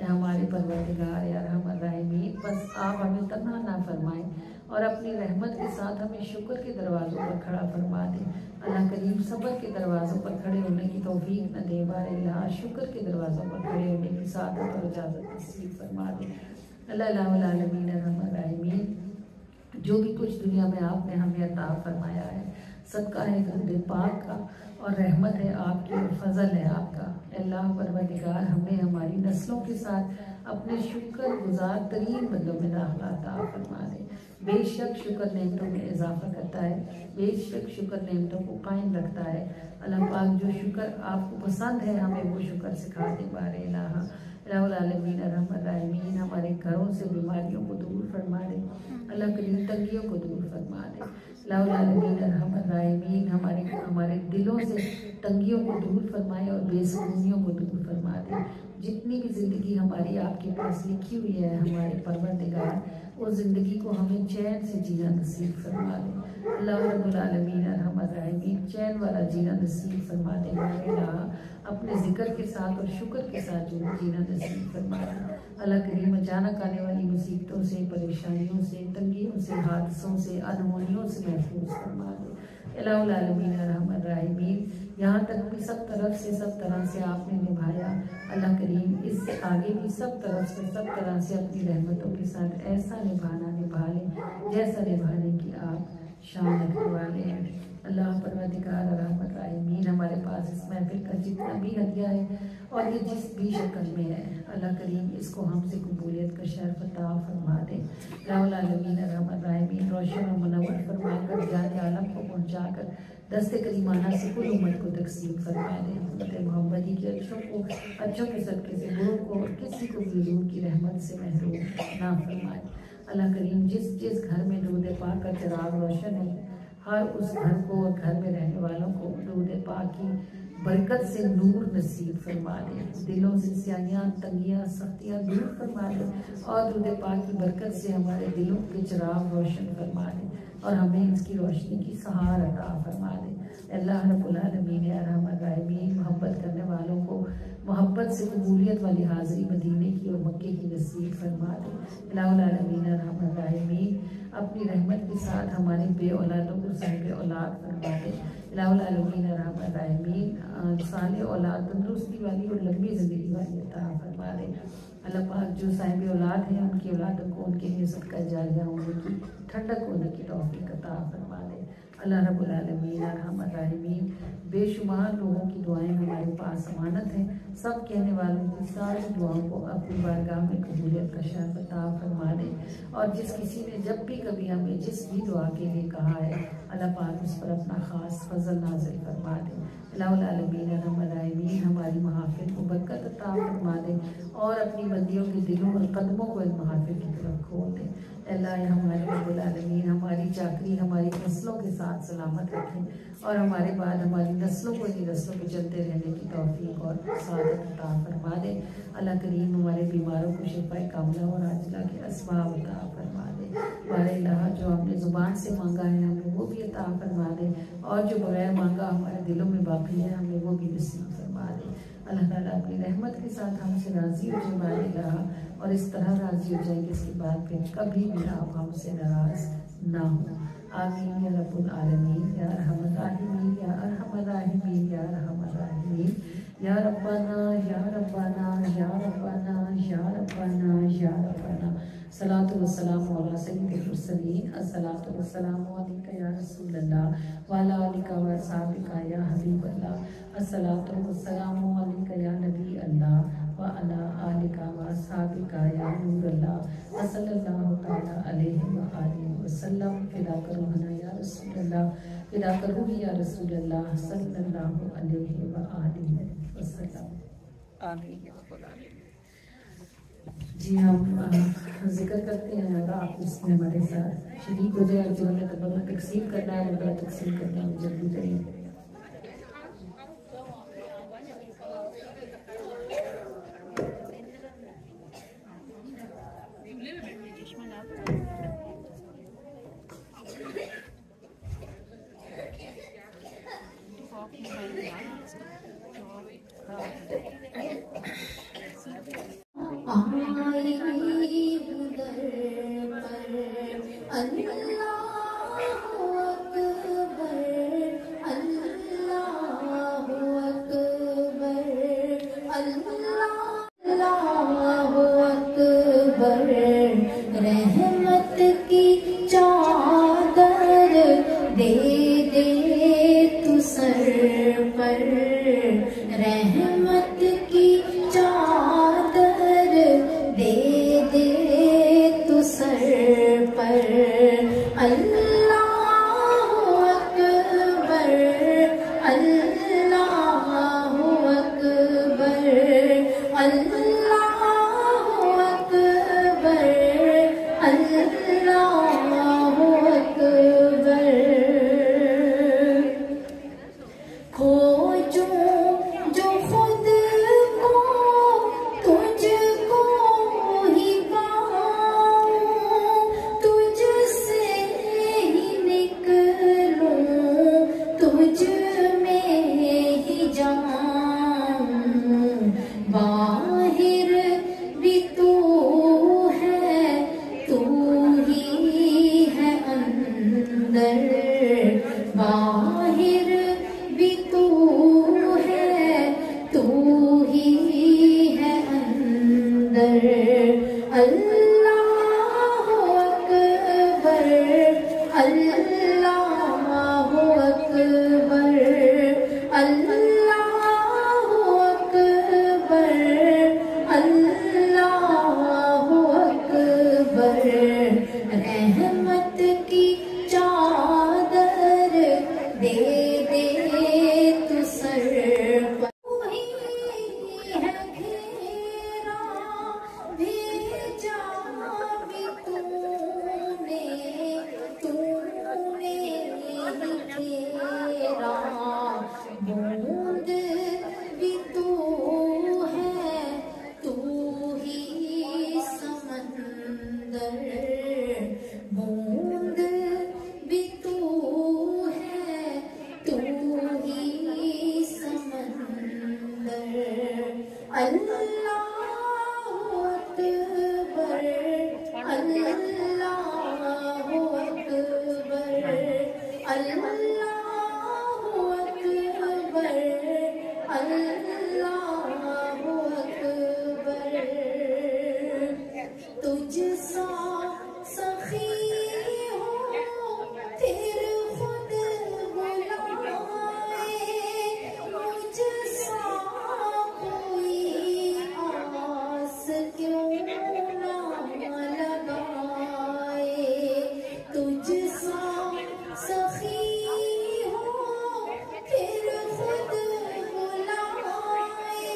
हमारे परवरदिगार या रहमत राहिमीन, बस आप हमें तन्हा ना फरमाएं और अपनी रहमत के साथ हमें शुक्र के दरवाज़ों पर खड़ा फरमा दें। अल्लाह करीम, सब्र के दरवाज़ों पर खड़े होने की तौफीक न दे बारे इलाहा, शुक्र के दरवाज़ों पर खड़े होने की सादत और इजाज़त नसीब फरमा दें। अल्लाह रब्बुल आलमीन रहमत राहिमीन, जो भी कुछ दुनिया में आपने हमें अता फरमाया है, सदका है दूध पाक का और रहमत है आपकी और फजल है आपका। अल्लाह परवरदिगार, हमें हमारी नस्लों के साथ अपने शुक्र गुजार तरीन बंदों में दाखिला अता फरमा दे। बेशक शुक्र नेमतों में इजाफा करता है, बेशक शुक्र नेमतों को कायम रखता है। अल्लाह पाक, जो शुक्र आपको पसंद है हमें वो शुक्र सिखा दे बारे इलाहा। रब्बुल आलमीन रहमत राहिमीन, हमारे घरों से बीमारियों को दूर फरमा दे। अल्लाह करीम, तंगियों को दूर फरमा दे। रब्बुल आलमीन रहमत राहिमीन, हमारे दिलों से तंगियों को दूर फरमाए और बेसुकूनियों को दूर फरमा दे। जितनी भी ज़िंदगी हमारी आपके पास लिखी हुई है हमारे परवरदिगार, उस ज़िंदगी को हमें चैन से जीना नसीब फरमा दे। अल्लाह रब्बुल आलमीन रहमत रहीम चैन वाला जीना नसीब फरमा दे। अल्लाह अपने ज़िक्र के साथ और शुक्र के साथ जो जीना नसीब फरमा दे। अल्लाह करीम अचानक आने वाली मुसीबतों से, परेशानियों से, तंगियों से, हादसों से, अनहोनियों से महफूज फरमा दे। इलाहुल आलमीन रहमत रहीम यहाँ तक भी सब तरफ से, सब तरह से आपने निभाया। अल्लाह करीम इससे आगे भी सब तरफ से, सब तरह से अपनी रहमतों के साथ ऐसा निभा लें जैसा निभाने की आप शान रखने वाले हैं। अल्लाह परवरदिगार रहमत रहीम हमारे पास इस महफिल का जितना भी हदिया है और ये जिस भी शक्ल में है, अल्लाह करीम इसको हमसे कबूलियत का शर्फ अता फरमा दे। इलाहुल आलमीन रहमत रहीम रोशन और मुनव्वर फरमाकर जाने आलम को पहुँचाकर दस्ते करीमाना से कुल उम्मत को तकसीम फरमा दे। उम्मत मोहम्मदी के अच्छों के सदक़े से बुरों को और किसी को भी हुजूर की रहमत से महरूम ना फरमाए। अल्लाह करीम जिस जिस घर में दूध पाक का चिराग रोशन है, हर उस घर को और घर में रहने वालों को दूध पाक की बरकत से नूर नसीब फरमा दे। दिलों से स्याहियाँ, तंगियाँ, सख्तियाँ दूर फरमा दे और दूध पाक की बरकत से हमारे दिलों के चिराग रोशन फरमा दे और हमें इसकी रोशनी की सहार अता फरमा दे। अल्लाह रब्बुल आलमीन रहमत रहीम मोहब्बत करने वालों को मोहब्बत से कबूलियत वाली हाज़िरी मदीने की और मक्के की नसीब फरमा दे। इलाहुल आलमीन रहमत रहीम अपनी रहमत के साथ हमारे बे औलादों को साहिब औलाद फरमा दे। इलाहुल आलमीन रहमत रहीम साले औलाद तंदुरुस्ती वाली और लंबी ज़िंदगी वाली अता फरमा दे। अल्लाह पाक जो साहिब औलाद हैं उनकी औलादों को उनके लिए सदका जारिया होने की, ठंडक होने की तौफीक अता फरमा दे। अल्लाह रब्बुल आलमीन रहमत रहीम बेशुमार लोगों की दुआएं हमारे पास अमानत हैं। सब कहने वालों की सारी दुआओं को अपनी बारगाह में कबूलियत का शर्फ अता फरमा दे। और जिस किसी ने जब भी कभी हमें जिस भी दुआ के लिए कहा है, अल्लाह पाक उस पर अपना ख़ास फजल नाज़िल फरमा दे। इलाहुल आलमीन रहमत रहीम हमारी महफिल को बरकत अता फरमा दे और अपनी बंदियों के दिलों और कदमों को इन महफिल की तरफ खोल दे। अल्लाह हमारे रब्बुल आलमीन हमारी चाकरी हमारी नस्लों के साथ सलामत रखें और हमारे बाद हमारी नस्लों को इन नस्लों पे चलते रहने की तौफीक और सादत अता फरमा दे। अल्लाह करीम हमारे बीमारों को शिफा कामला और आजिला के असबाब अता फरमा दे। हमारे अल्लाह जो हमने ज़ुबान से मांगा है हमें वो भी अता फरमा दे और जो बगैर मांगा हमारे दिलों में बाकी है हमें वो भी नसीब फरमा दे। अल्लाह ताला अपनी रहमत के साथ हमसे राज़ी हो जाए रहा और इस तरह राज़ी हो जाए कि इसके बाद फिर कभी भी आप हमसे नाराज़ ना हो। आमीन या रब्बुल आलमीन या अरहमर राहिमीन या अरहमर राहिमीन या अरहमर राहिमीन या रब्बाना या रब्बाना या रब्बाना या रब्बाना या रब्बाना। सलातु वस्सलामु अला सय्यिदिल मुरसलीन अस्सलातु वस्सलामु अलैका या रसूलल्लाह व अला आलिका व अस्हाबिका या हबीबल्लाह अस्सलातु वस्सलामु अलैका या नबी अल्लाह व अला आलिका व अस्हाबिका या नूरल्लाह सल्लल्लाहु तआला अलैहि व आलिहि वसल्लम। फिदा करूहना या रसूलल्लाह, फिदा करूही या रसूलल्लाह सल्लल्लाहु अलैहि व आलिहि वसल्लम। आमीन या रब्बल आलमीन। जी हम जिक्र करते हैं और आप इसमें हमारे साथ शरीक हो जाए। जो हमें तबर्रुक तकसीम करना है वो तकसीम करना है, जल्दी करें। रहमत की चादर दे दे तू सर पर, रहमत की चादर दे दे तू सर पर। अल्लाहु अकबर अल्लाहु अकबर अल्लाहु अकबर अल्लाहु अकबर। बाहिर भी तू है, तू ही है अंदर। अल्लाहु अकबर, अल्लाहु अकबर, अल्लाहु अकबर, अल्लाहु अकबर। रहमत की चादर दे दे तू सर पर। तू ही है घेरा भेजा भी तूने, तूने ही घेरा। बूंद भी तू है, तू ही समंदर। बूंद भी तू है, तू ही समंदर। अल्लाहु अकबर, अल्लाहु अकबर, अल्लाहु अकबर, अल्लाहु अकबर। तुझसा सखी हो फिर खुद बुलाए, मुझसा कोई आस क्यों ना लगाए। तुझसा सखी हो फिर खुद बुलाए,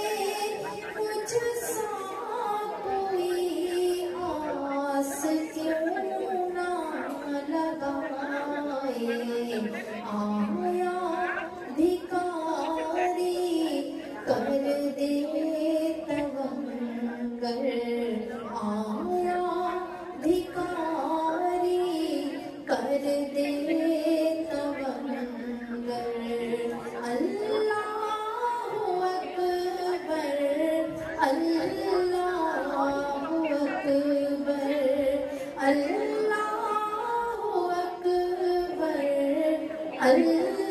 मुझसा कोई आस क्यों ना लगाए। आया भिखारी कर दे तवक्कुल, आया भिखारी कर दे तवक्कुल। अल्लाहु अकबर, अल्लाहु अकबर, अल्लाहु अकबर,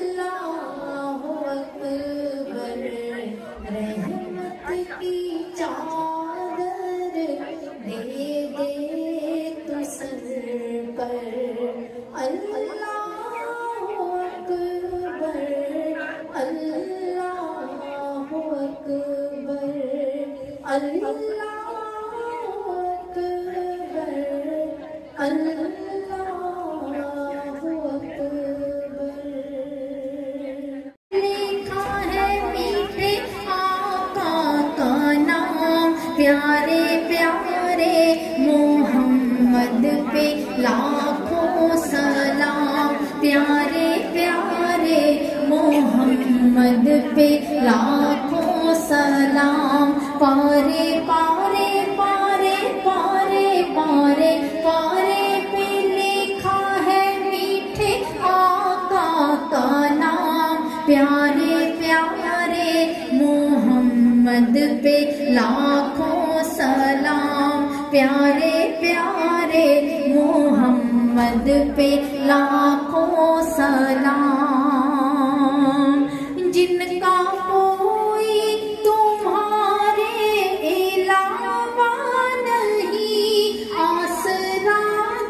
अल्लाहु अकबर। रहमत की चादर दे दे तू सर पर। अल्लाहु अकबर, अल्लाहु अकबर, अल्लाहु अकबर, अल्लाहु अकबर। लिखा है मीठे आका का नाम, प्यारे प्यारे मोहम्मद पे लाखों सलाम। प्यारे प्यारे मोहम्मद पे लाखों सलाम। पारे पारे पारे पारे पारे पारे पे लिखा है मीठे आका का नाम, प्यारे प्यारे मोहम्मद पे लाखों सलाम। प्यारे प्यारे मोहम्मद पे लाखों सलाम। जिनका कोई तुम्हारे अलावा नहीं, आसरा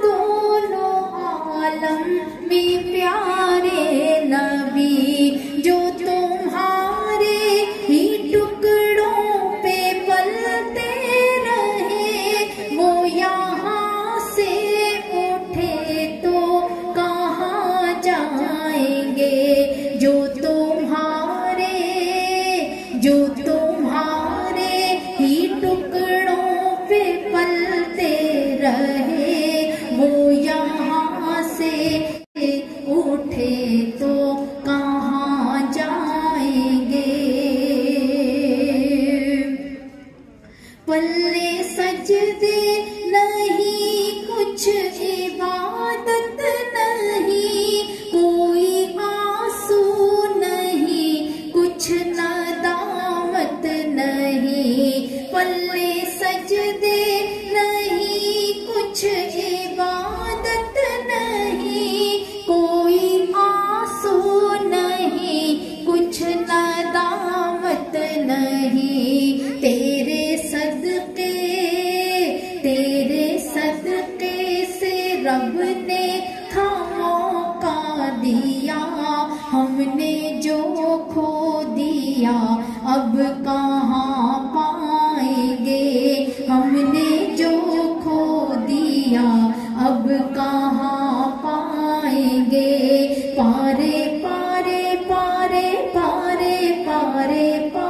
दोनों आलम में प्यारे नबी। जो तुम्हारे ही टुकड़ों पे पलते रहे, वो यहाँ से उठे तो कहाँ जाएंगे। जो तुम्हारे ही टुकड़ों पे पलते रहे, वो यहाँ से उठे तो कहाँ जाएंगे। पल्ले सजदे नहीं, कुछ इबादत नहीं, कोई आंसू नहीं, कुछ नदामत नहीं। पल्ले सजदे नहीं, कुछ इबादत नहीं, कोई आंसू दिया, हमने जो खो दिया अब कहाँ पाएंगे, हमने जो खो दिया अब कहाँ पाएंगे। पारे पारे पारे पारे पारे पारे